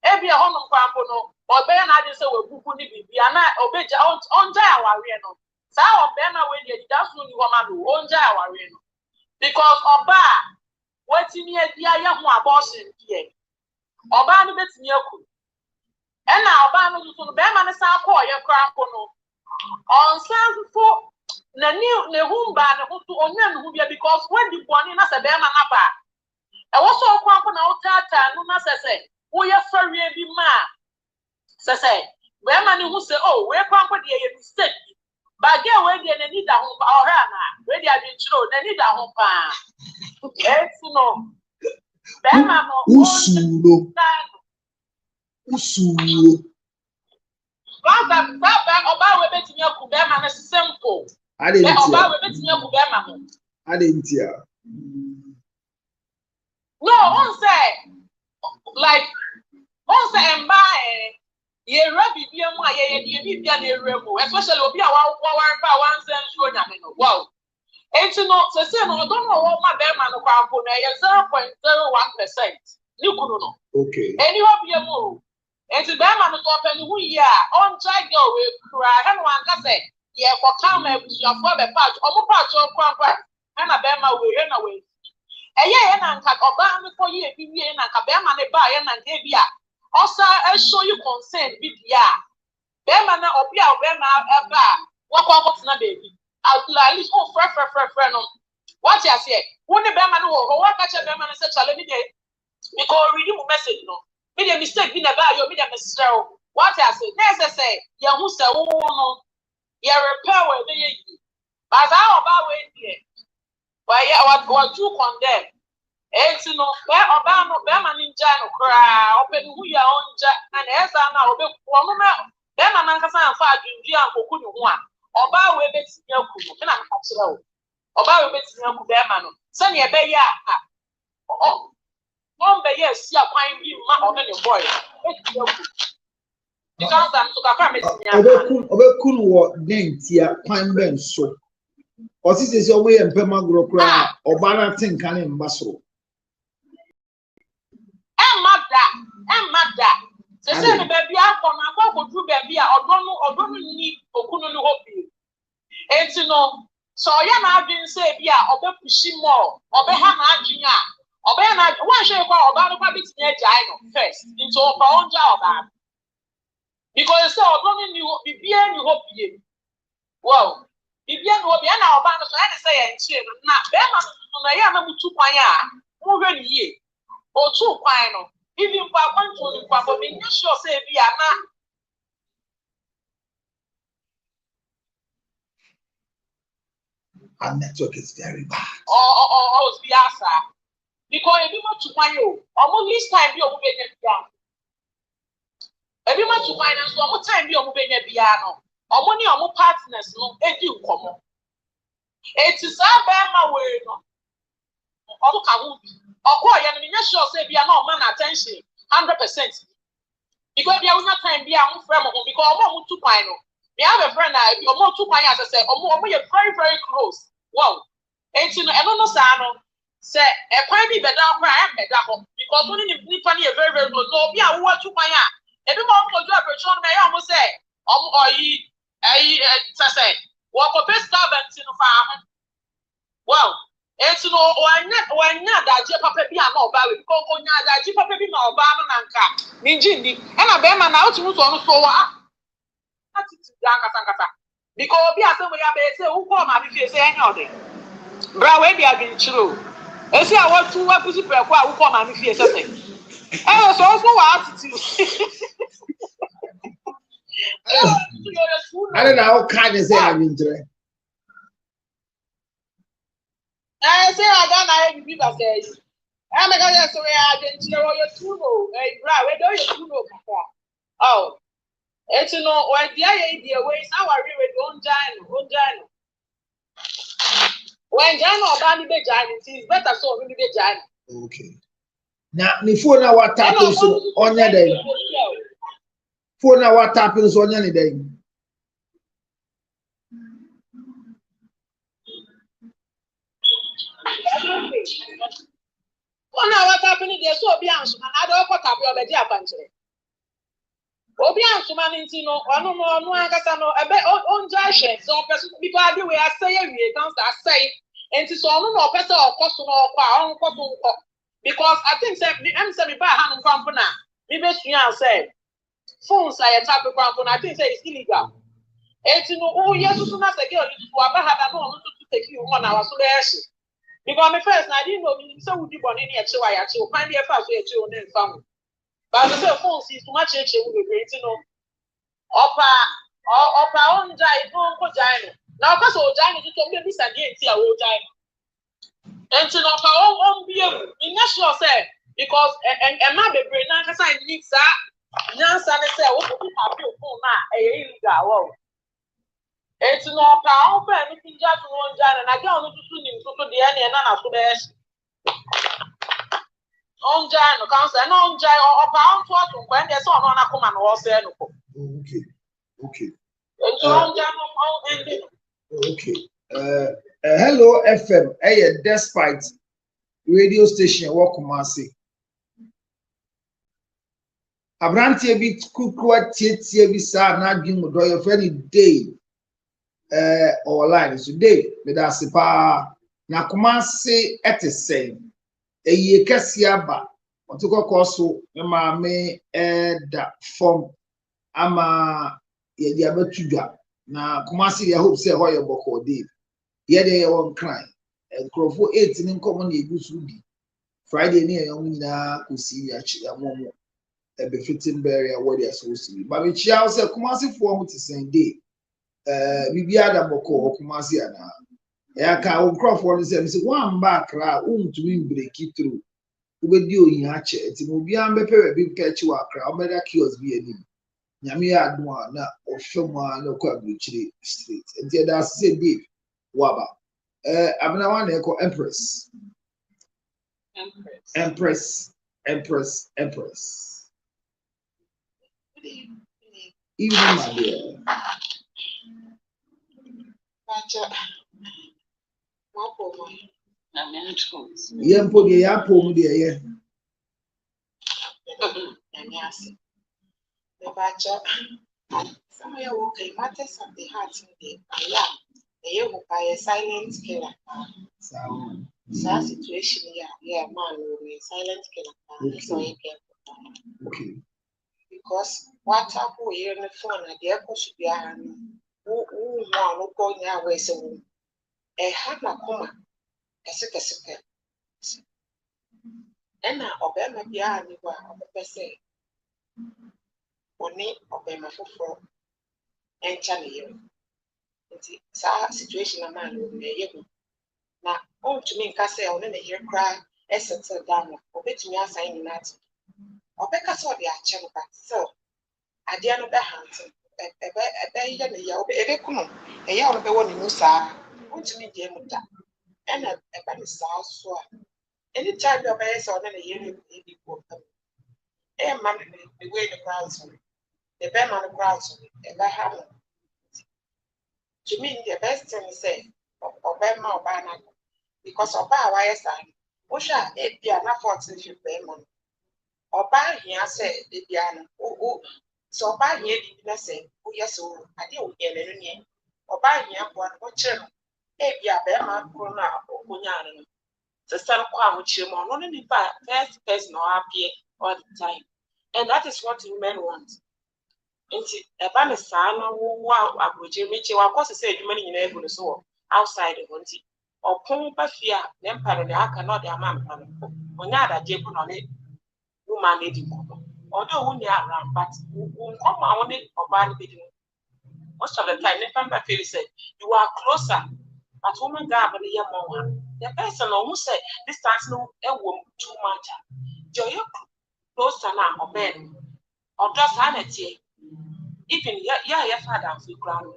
e bia ho no kwampo no obe na ade say we bubu ni bibia na obeja onja aware no Saa obema we dey that's no ni woman do onja aware no. Because oba wetimi adia ye ho abortion die. Oba no betimi aku. E na oba no so no bema ne sa akọ ye kra ko no. On sanfo na ni ne humba ne ho to onya ne hu bia because when the boni na se bema na ba. E wo so kwa ko na utata no na se wo ye fawie bi ma. Se bema ne hu se oh we kwa ko de ye mistake. But get away there, they need a home or Hana. Ready, I've been true, they need a home. Yes, no. Bema Usulo. Usulo. That about we betting your Kubema is simple. I didn't about we betting your Kubema. I didn't hear. No, on say, like, on say, and buy. Ye rabi bi emu aye ye bi bia na eremu especially obi a wa pa wan sen so nyame no wow enti no se no don no wo ma be ma no kwa mpo na ye 0.01% ni kunu no okay eni obi emu enti be ma no to pa ni hu ye a on try girl we kra he no anka se ye ko kam abusuafo be patch omo patch o kwa kwa he na be ma we he na we eye na nka oba me ko ye bi wie na nka be ma ne ba ye na nka bi a also I show you consent BDA. Bema na obia bema eba wakwa na baby. At least oh friend no. What you say? Who the bema no ho wa catch bema na say challenge me dey. Because read mu message no. Me dey mistake bi na ba yo me dey message o. What you say? Next say ya hu say wo no. Ya repair we dey yi. But how about we dey? Why ya what you condemn? Enti no be oba no be ma ninja no kra openi hu ya onja na esa na obe onu me be ma na nkasa anfa adwindwi ankoku ni ho a oba we betinya ku no me na ka kire o oba we betinya ku be ma no se ne be ya on be ya si akwan bi ma o ne boy betinya ku because am so ka kwa metinya obe kun wo dentia kwan ben so osisi se omo ye mpema gro kra oba na tinka ne mbasoro Emada. Se se me baby akọ na akọ dru baby a odo no ni okunu no hobi. Enti no so ya na adwin se bi a obepushi mo, obe ha na adwin a, obe na wan hwe kwa oba no kwa bitini agai no first. Into oba onja oba. Because so odo no ni bibia ni hobi. Wow. Bibia no hobi na oba no so ya say ya nchie no na be ma no na ya na mutu kwan a, mo hwe ni ye. Otu kwan no even for control for me not sure say be na our network is very bad or be asa because ebi ma tu kwan yo omo this time bi omo be nya bia ebi ma tu kwan na so omo time bi omo be nya bia no omo ni omo partners no edi nkomo eti sa ba ma we no omo ka hu okọ ya no nya sure say bia na omo na attention 100% because bia unya time bia am frame mo because omo tu kwan no me have a friend na omo tu kwan as say omo ye very very close wow enti no eno no sa no say e kwan bi beda kwa am beda ho because oni ni fa ni very very close no bia wo tu kwan a e bi mo ko do aperture no me ya omo say omo oyi say wo ko best servant no fa ho wow enti no wanya daje papa bi a na oba we ko nya daje papa bi na oba no na nka ninji ndi e na be ma na otu so no so wa attitude da kata because obi asem ya be say wo ko ma bi fi say enya ode bra we bi abin chiro esi a watu wa pusi preko a wo ko ma bi fi say so wa attitude I don't know how kind is it abin chire say I don't know if you say I'm going to say I didn't know your tuno. Right, we do your tuno. Oh, it's no, when the idea ways how I really don't join. When Jan or Bambi be joining, it's better so we be joining. okay now the phone now what happens on your day phone now what happens on your day Oh, now what happened there so be answer and I don't put up your bed up and say. Obi ansuma ninti no ono akasa no ebe onja hwe so person because the way I say we can say enti so ono no person okoso no okwa onkoso nko because I think say me say me buy hand kwampo na me be sua say phones I tap kwampo na I think say it's illegal enti no o yesu na say girl you to aba ha no ono to take you one hour so be ehye because me first I didn't know me say we di boni na eche wa ya che o pan dey fa so eche o na nfa but the say phones is too much eche we be enti no Opa on jai no go jai. Now because o jai no to me bisa dey enti a o jai. Enti no pa on be able. In sure say because e ma be brain na kasa need sa nyansa ne say wo put happy phone na e illegal wo. Enti no pa on be me tin ja to on jai na ga on to nim so to dey na na so be on jai no kan say no on jai opa on to ato kwa dey so no na koma no wo say no ko. Okay. Okay. Hello FM. Despite radio station Wakumasi. Abrantie bi kukua tietie bi sa na adwin do your friend day online today me da se pa na Kumasi etesey eye kase aba otokoko so ma me da form ama ye dia batudwa na Kumasi dey hope say hoye boko dey ye dey on cry enkrofo 8 ni nkomo na egusu di Friday ni eyo nyina kosi ya chi ya momo be fitting barrier what they are supposed to be but we chia say Kumasi for who to send day bibia da boko Kumasi ana ya ka enkrofo no say one back ra untumi break it through ubedi oyin ache enti mo bia mbepe we bi kachi wa kra obeda kiosk bi ani nyame ya adwa na ofema na kwa buchiri street enti da say Dave waba abna wa na eko empress even my dear yempo de ya pom de ye some of okay matters of the heart in the by a silent killer. So situation man will silent killer. So okay. Because what happened here in the phone and the echo should be who want go near way so a had a coma a second. And now Obama be a new per se. Only Obama for and Channy. It's a situation a man will be now. Oh, to me, Cassie, on the hair cry, essence down, or bet me assigning that. Or Becca saw the channel, but so I dare not be hunting. A yell, a yell of the one in Musa. Want to meet them with that. And a bunny south so. Any time your base on a year, maybe for them. A man, the way the crowds on the bear man crowds on it, and I have to me the best thing to say, or bear my banner. Because of our wires, Osha, it be an unfortunate payment. Or by here, say, the piano, so by here, the say, oh, yes, oh, I didn't get any. Or by here, one watcher, it be a bear man, Corona, or Punyan. The sun quam with you, not only by first person or appear all the time. And that is what women want. And a banner son, wow, I would you meet you, of course, say, you many in every so outside of one. Or Pump Fear, then Parana cannot their man, or not a jacob on it, woman lady. Although only around, but who come on it or bad bidding. Most of the time, Nepamba Philly said, you are closer, but woman gab and the young woman. The person almost said, this time no a woman too much. Joy closer now or bed, or just sanity. Even your father, crown,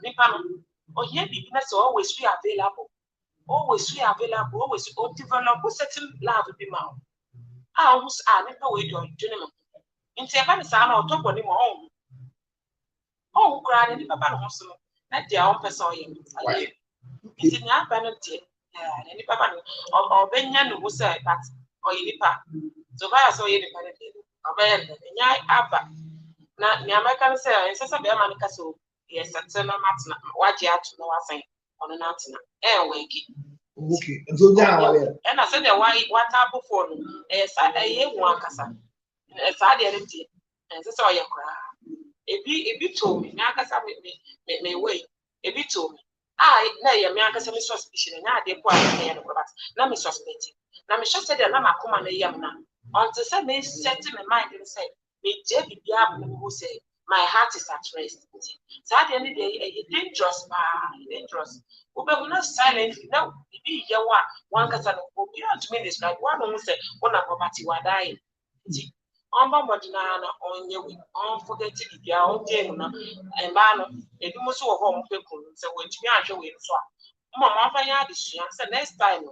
Nippon, or here business always be available. Always we available, always develop certain love with the mouth. I almost never wait on gentlemen. In Savannah, son or top on him home. Oh, cried any papa also, not their own person. It's in your penalty, and any papa or Benyan who said that, or any pap. So I saw you the penalty, or Ben, and Abba. Na ni American say ensesa be man ka so yes atena matna waje atu no wasan ono na atena weki. Okay, so now And I said the what type for no one kasa. Sa de reti. Ensesa o ye kra. Ebi told me na kasa me way. Ebi told me. Na ye me akasa me suspicion na ade po a na ye no but na me suspect. Na me sure said na makoma na yam na. Until say me set my mind and say me je bibia me who say my heart is at rest. So at the end of the day, dangerous, dangerous. We will not silent. No, be yawa. One can say, "Oh, you know to me describe one who say, "One of property will die." Modinana on your unforgetting the own game, and man, a do most of home people. So when you are showing so, Mamma, I had next time.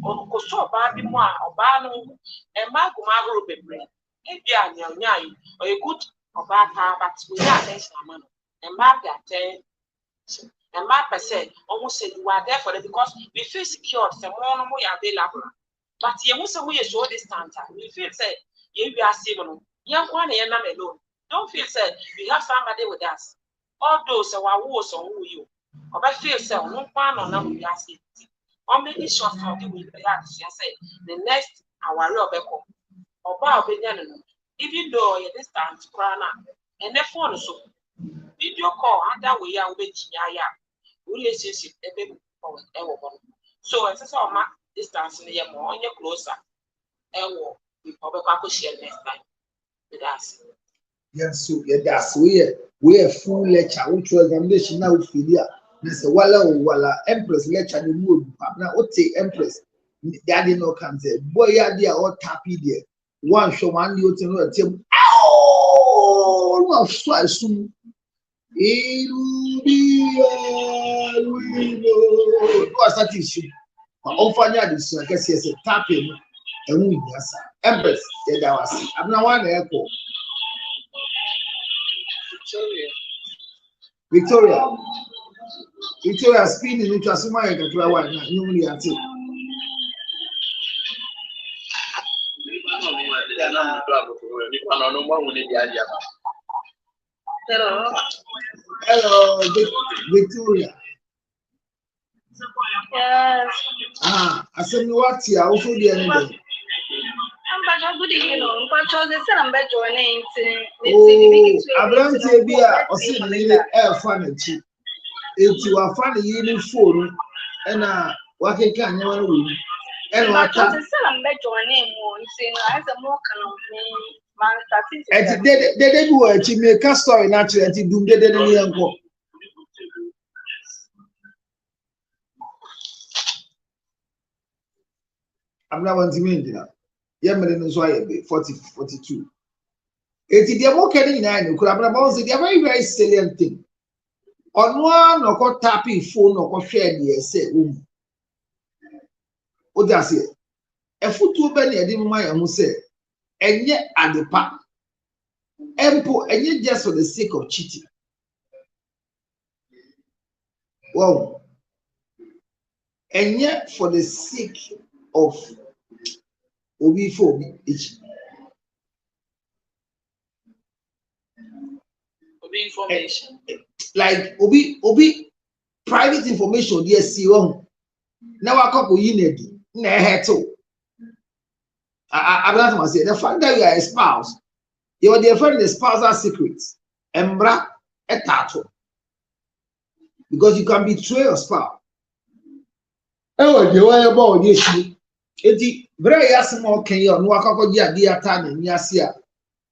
Or so bad more or bad, and my gumaro be brain. If you are near or a good or bad but without attention, and map that 10 and map I said almost said you are there for them because we feel secure, some more available. But you must away so distant. We feel said, if we are similar, young one and alone. Don't feel said we have somebody with us. All those who are wars on who you, or I feel so, no one on them we are seen. Or maybe short from the will be say the next our real beco or bow even though you distance crown and the phone so video call under we are with ya relationship a baby forward so as a mark distance in the more on your closer and walk we probably share next time with us. Yes, so yeah, that's we are full lecture, which was examination now filia. Nese wala Empress lecture the mood. Now what say Empress? Daddy no can say boy ya dia or tappy there. One show man you to know team. Oh, no so soon. Do start issue. Ma ofanya this I guess yes tapping and we yes. Empress yeah that was. I'm not one echo. Victoria spinning into a smile and cry one. You at it. Hello, Victoria. Yes. I said, what here? Also, the end. I'm good, you know, but I was I'm better joining. Oh, Abraham Tabia, or see the air furniture. If you are funny, you phone and what can you win? And what I'm better joining more, saying I have a more kind of me. They do a Jamaica story naturally, and do they didn't go. I'm not wanting me. Yeah, but so I 42. It's the more getting 9. Could have about the very, very salient thing. On one or got tapping phone or share the say, what does it? A foot too many, I didn't mind, who say, and yet at the park. And yet just for the sake of cheating. Well, and yet for the sake of Obi for each. Information. Like Obi private information, yes, see wrong. Now a couple unity, I'm not say the fact that you are a spouse, you are defending the spousal secrets, embra etato. Because you can betray your spouse. Oh, the way about this, it's very small. Can you know a dear time in Yasia?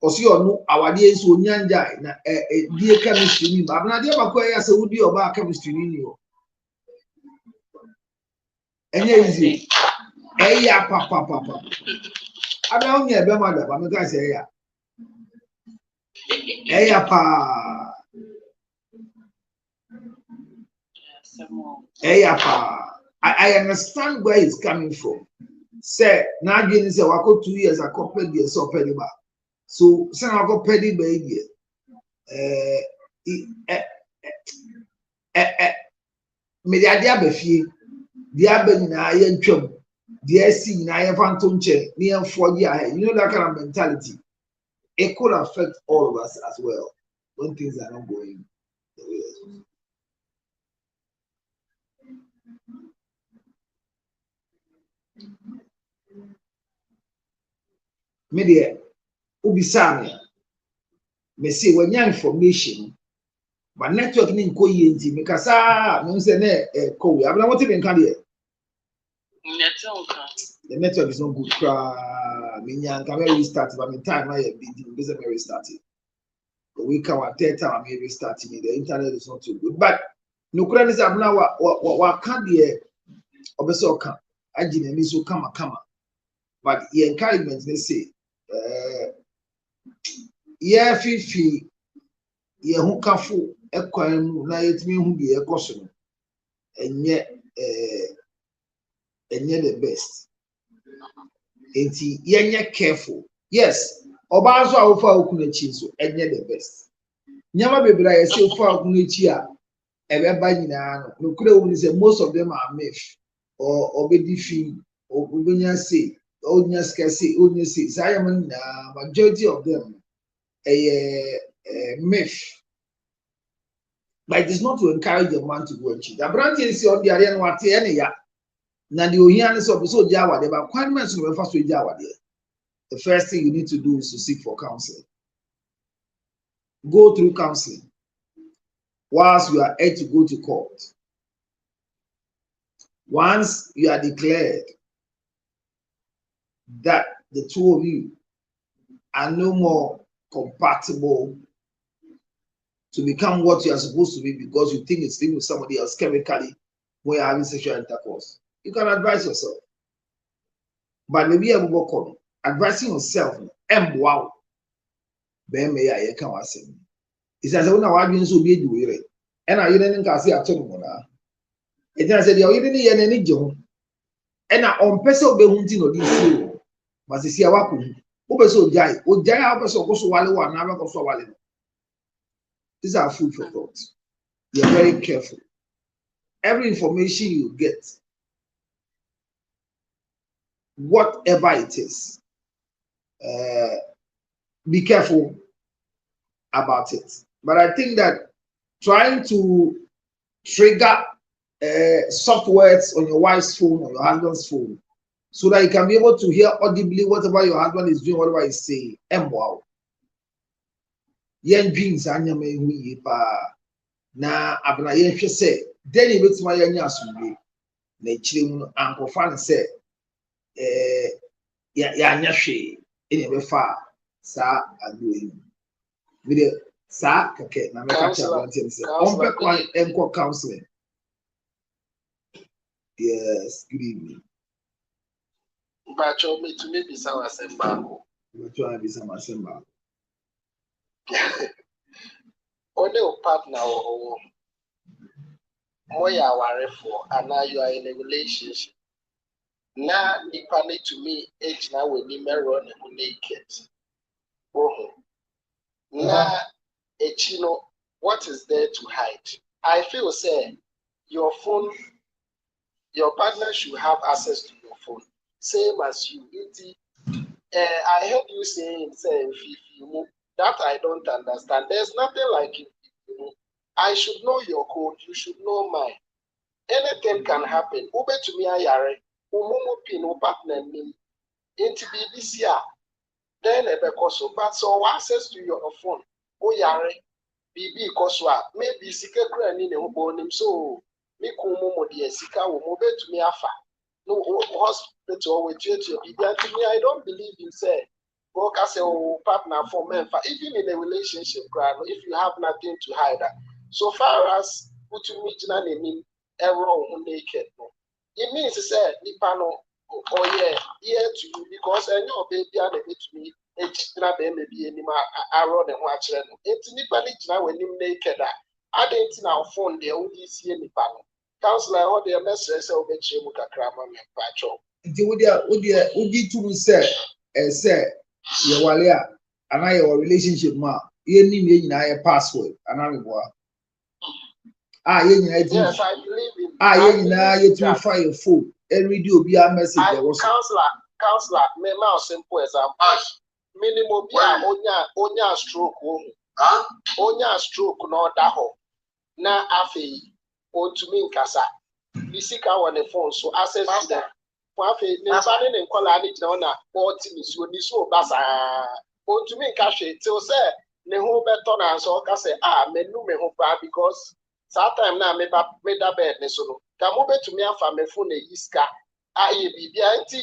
Because you know our days so nyanja na dear chemistry. But now, dear Makoya, so would you about chemistry in you? And easy. Hey, papa. I don't hear the mother, but I'm going to say, hey, pa. Hey, pa. I understand where he's coming from. Say, now again, say, I got 2 years, I got paid the so penny back. So, say, I got paid the baby. Me the idea be fie, the aben na aye ntwam, the AC na aye phantom chair, near 4 years. You know that kind of mentality. it could affect all of us as well when things are not going the way it's supposed to. Media, Ubisami, may say when young information, but network in Koyi, because no say, Koyi, I'm not wanting to come here. The network is not good. Can restart, but my time I have been busy restarting. The week our data I may restarting. The internet is not too good. But no current is now what can't be a can. I didn't so come. But the encouragement they say, yeah, fifi, yeah, who careful, a coin, na it me who be a caution, and yet the best. Ain't he careful? Yes, Obazo Alpha Okunechiso, and yet the best. Nyama baby, I say far Okunichia, everybody now, no could say most of them are myth or obedifi or Ubinya say, Odnyaska say, Odnya say, Zion, majority of them a myth. But it is not to encourage the man to go and cheat. The branch is on the area, what any ya. Now the Ohianis of so Jawa, the requirements of first with Jawa. The first thing you need to do is to seek for counseling. Go through counseling whilst you are able to go to court. Once you are declared that the two of you are no more compatible to become what you are supposed to be because you think it's living with somebody else chemically when you're having sexual intercourse, you can advise yourself. But maybe I'm working advising yourself and wow. Ben may I can say. It says, "Oh, now I didn't so be doing it." And I didn't see a tomona. It has said, "You didn't hear any John." And I on person be hunting or this, but see a waku. Who so jai? O jai how person go so wale one, never go so wale. These are food for thought. You're very careful. Every information you get, whatever it is, be careful about it. But I think that trying to trigger softwares on your wife's phone or your husband's phone so that you can be able to hear audibly whatever your husband is doing, whatever he's saying, wow. Yen dreams are nyame pa na abna yen hwe se then you bet my yen asumbe na chire mu ankofa ne se ya nya hwe ene be fa sa adoyi video sa kake na me ka cha want him say on be kwa enko counseling. Yes, good evening. But you me to maybe some asemba. You try to be some asemba. Only a partner or more you are for, and now you are in a relationship. Now, depending to me, age now when you run naked. Oh, now, you know what is there to hide? I feel say your phone, your partner should have access to your phone, same as you. I heard you saying, say, if you move. That I don't understand. There's nothing like it. I should know your code. You should know mine. Anything can happen. Ube to me ayare. Umumu pin partner me. Into BBC. Then ebe koso. But so access to your phone. O yare. BB koswa. Maybe sike kura ni ne ubonim. So me kumumu diye sika umube to me afa. No hospital with you. I don't believe you say. Work as a partner for men, even in a relationship, if you have nothing to hide. So far as put you mean error naked, it means to say Nipano or yeah to you because I know baby and it to me, it's not maybe any arrow and watch them. It's Nipanich when you naked. I didn't now phone the only see any panel. Counselor, all the messages will bet you with a crammer and patch. Would you to say, Yawalia, and I your relationship ma, you need a password, and I'm going. Yes, I believe in. You to fire your phone. Every day will be a message. Counselor, my mouse simple example. minimum onya stroke onya stroke no da ho na afei ontumi nkasa bisika wɔ ne phone so access to that afi ne ba ne nkola ne gyina na ɔte ni so basa ontumi nka hwe till say ne ho beto na so ka say menu me ho pa because that time na me da bed ne so no ka mo betumi afa me phone e iska aye bibia nti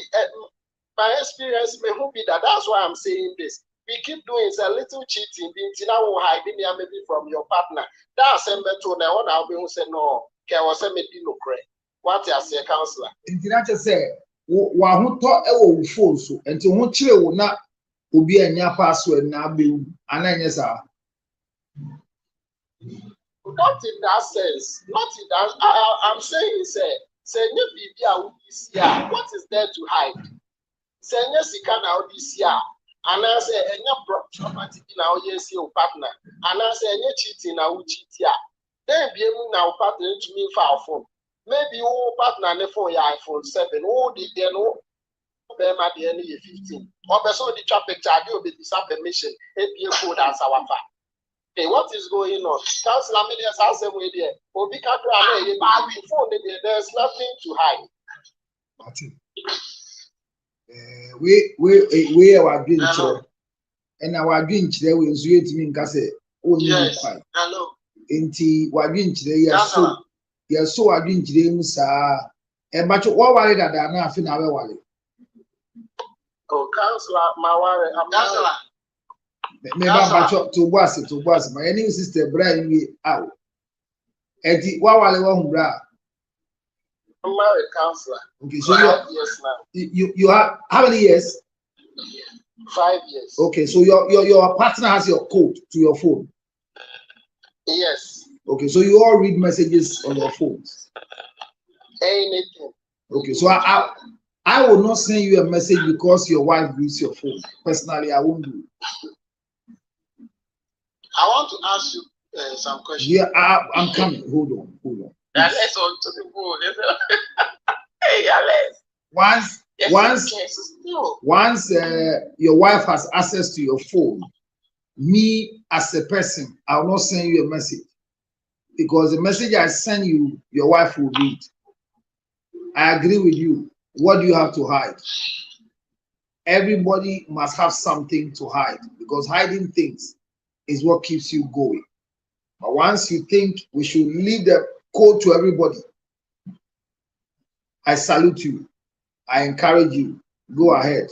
my experience me who be that's why I'm saying this. We keep doing a little cheating, now hiding maybe from your partner. That's a better now. What I'll be who say no, can was a medino cray. What you say, counselor? Inti say, wa who talk a phone so, and to who chill will not be a new password now be an Not in that sense. Not in that. I'm saying, say, what is there to hide? Say, yes, you can out this year. And I say, and your property now, yes, your partner. And I say, and you're cheating now, cheat here. Then be able now partner to me for our phone. Maybe your partner on the phone, your iPhone 7, they know. Them at the end of 15. Or person the trap picture, you'll be this permission. APA code as our fact. Hey, what is going on? Councilor Millions has them with there. There's nothing to hide. We are doing it, and our drink today will sweet me in Casse. Oh, yes, hello. Inti, what drink today? Yes, so I drink today, Musa. And but what worry that I are not in our wallet. Oh, Councilor, my worry, I'm not to was my new sister, Brian, me out. And what bra. I'm married, Councilor. Okay, so yes, now. You have how many years? 5 years. Okay, so your partner has your code to your phone. Yes. Okay, so you all read messages on your phones. Anything. Okay, so I will not send you a message because your wife reads your phone. Personally, I won't do it. I want to ask you some questions. Yeah, I'm coming. Hold on. Let's on to the board. Hey, Alex. Once your wife has access to your phone, me as a person, I will not send you a message because the message I send you, your wife will read. I agree with you. What do you have to hide? Everybody must have something to hide because hiding things is what keeps you going. But once you think we should leave the code to everybody, I salute you. I encourage you. Go ahead.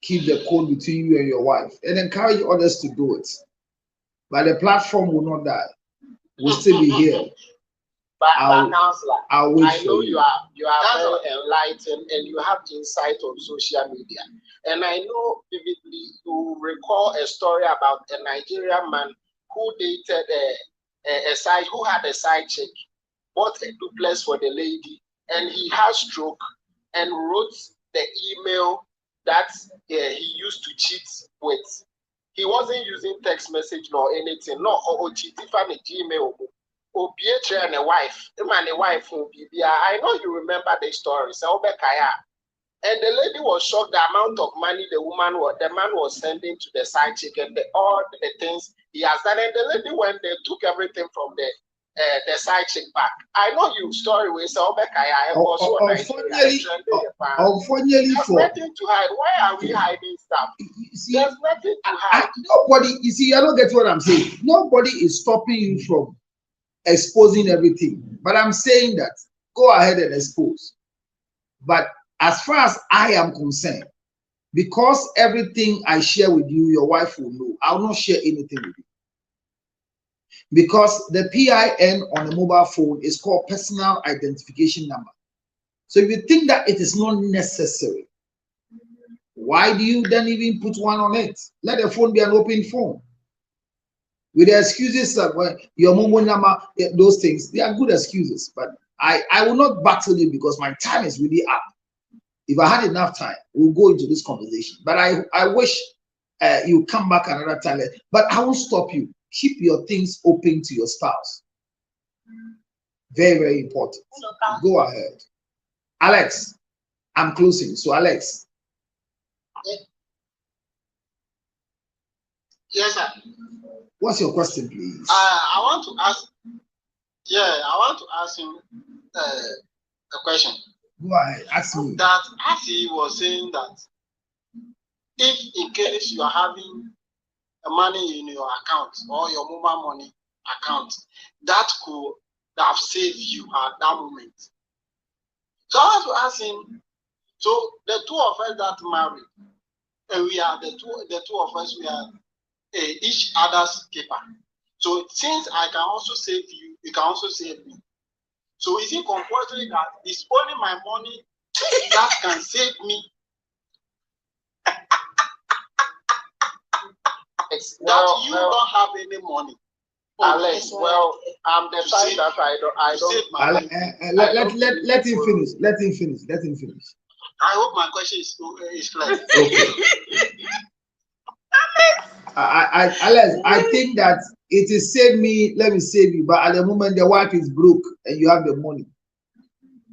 Keep the code between you and your wife and encourage others to do it. But the platform will not die. We'll still be here. But Counselor, I'll wait I know for you are very enlightened and you have insight on social media. And I know vividly you recall a story about a Nigerian man who dated who had a side chick, bought a duplex for the lady, and he had stroke and wrote the email that he used to cheat with. He wasn't using text message nor anything. No, cheating from a Gmail. Obietre and a wife, will be. I know you remember the story. And the lady was shocked the amount of money the man was sending to the side chick and all the things he has done. And the lady went there, took everything from the side chick back. I know you story with unfortunately, there's nothing to hide. Why are we hiding stuff? There's nothing to hide. Nobody, you see, I don't get what I'm saying. Nobody is stopping you from exposing everything. But I'm saying that go ahead and expose. But as far as I am concerned, because everything I share with you, your wife will know. I will not share anything with you. Because the PIN on a mobile phone is called personal identification number. So if you think that it is not necessary, why do you then even put one on it? Let the phone be an open phone. With the excuses of your mobile number, those things, they are good excuses. But I will not battle you because my time is really up. If I had enough time, we'll go into this conversation. But I wish you come back another time. But I won't stop you. Keep your things open to your spouse. Very, very important. Go ahead. Alex, I'm closing. So Alex. Yes, sir. What's your question, please? I want to ask. Yeah, I want to ask him a question. Go ahead, ask me. That as he was saying that if in case you are having money in your account or your mobile money account, that could have saved you at that moment. So I want to ask him. So the two of us that married, we are the two of us. We are each other's keeper. So since I can also save you, you can also save me. So is it compulsory that it's only my money that can save me? That you don't have any money. Alex, well, I'm the type that I don't. Let him finish. Let him finish. I hope my question is clear. Okay. Alex, I think that it is save me, let me save you. But at the moment, the wife is broke and you have the money.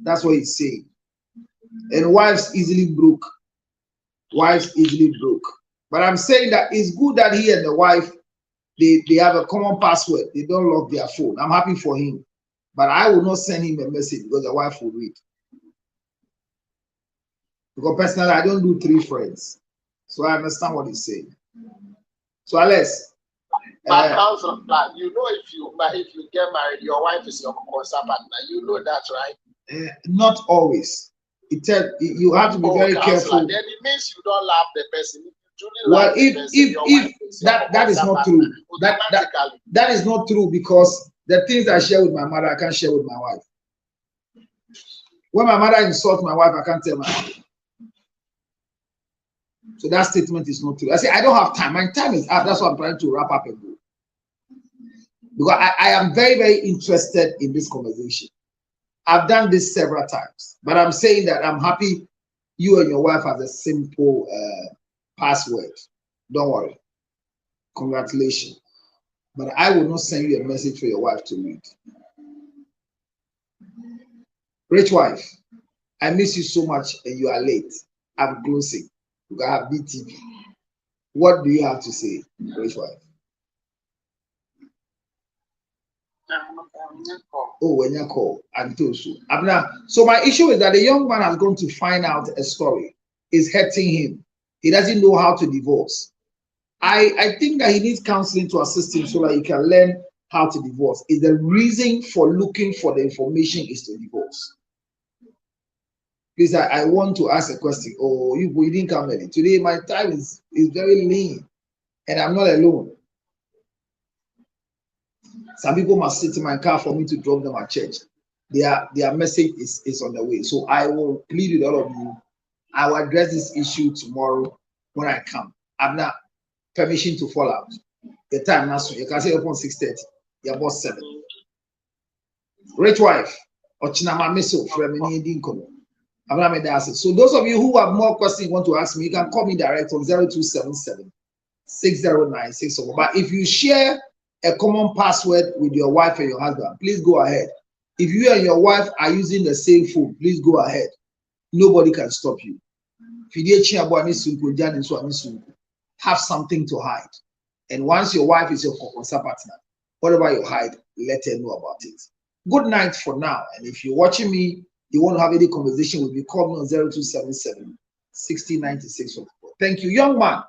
That's what he's saying. And wives easily broke. But I'm saying that it's good that he and the wife, they have a common password. They don't lock their phone. I'm happy for him. But I will not send him a message because the wife will read. Because personally, I don't do 3 friends. So I understand what he's saying. So Alex. But counsel, you know, if you get married, your wife is your concert partner. You know that, right? Not always. You have to be very careful. Then it means you don't love the person. Well, if that is not true. That is not true because the things I share with my mother, I can't share with my wife. When my mother insults my wife, I can't tell my wife. So that statement is not true. I say I don't have time. My time is up. That's why I'm trying to wrap up and go. Because I am very, very interested in this conversation. I've done this several times, but I'm saying that I'm happy you and your wife have a simple password. Don't worry. Congratulations. But I will not send you a message for your wife to read. Rich wife, I miss you so much and you are late. I'm closing. You have BTV. What do you have to say, rich wife? Oh, when you call, and so my issue is that the young man has gone to find out a story. It's hurting him. He doesn't know how to divorce. I think that he needs counseling to assist him so that he can learn how to divorce. Is the reason for looking for the information is to divorce. Please, I want to ask a question. Oh, you didn't come early. Today, my time is very lean, and I'm not alone. Some people must sit in my car for me to drop them at church. Their message is on the way. So I will plead with all of you. I will address this issue tomorrow when I come. I'm not permission to fall out. The time now, you can say upon 6:30. You're about 7. Rich wife, Ochinama Meso, Fremini Dinkono. So those of you who have more questions you want to ask me, you can call me direct on 0277 609 604. But if you share a common password with your wife and your husband, please go ahead. If you and your wife are using the same phone, please go ahead. Nobody can stop you. Have something to hide. And once your wife is your concert partner, whatever you hide, let her know about it. Good night for now. And if you're watching me, you want to have any conversation with me, call me on 0277 6096. Thank you. Young man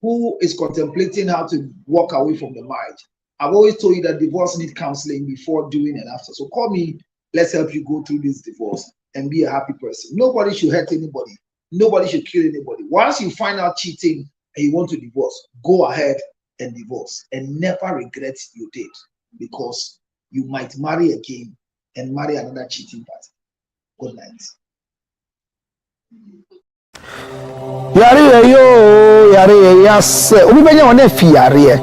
who is contemplating how to walk away from the marriage. I've always told you that divorce needs counseling before, during, and after. So call me. Let's help you go through this divorce and be a happy person. Nobody should hurt anybody. Nobody should kill anybody. Once you find out cheating and you want to divorce, go ahead and divorce and never regret you did, because you might marry again and marry another cheating party. Good night. Yare yo, yare yas. Ubibenya wane fi yare.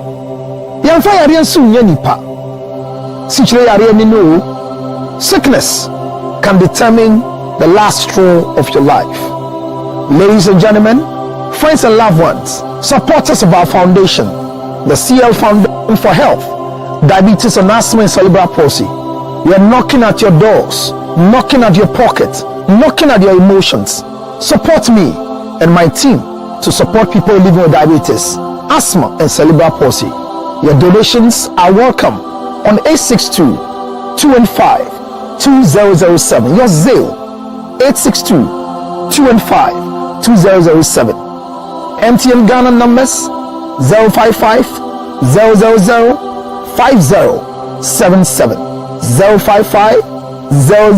Yamfa yare nsunya nipa. Sichire yare ni no. Sickness can determine the last straw of your life. Ladies and gentlemen, friends and loved ones, supporters of our foundation, the CL Foundation for Health, Diabetes and Asthma and Cerebral Palsy, we are knocking at your doors, knocking at your pocket, knocking at your emotions. Support me and my team to support people living with diabetes. asthma, and cerebral palsy. Your donations are welcome on 862-215-2007. Your Zelle 862-215-2007. MTN Ghana numbers 055 000 5077 055 000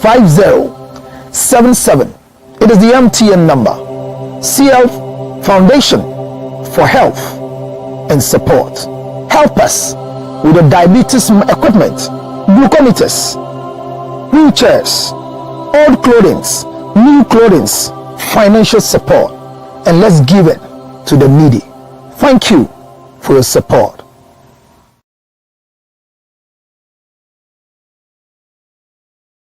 5077. It is the MTN number. CL Foundation for Health and Support. Help us with the diabetes equipment, glucometers, wheelchairs, old clothing, new clothing, financial support, and let's give it to the needy. Thank you for your support.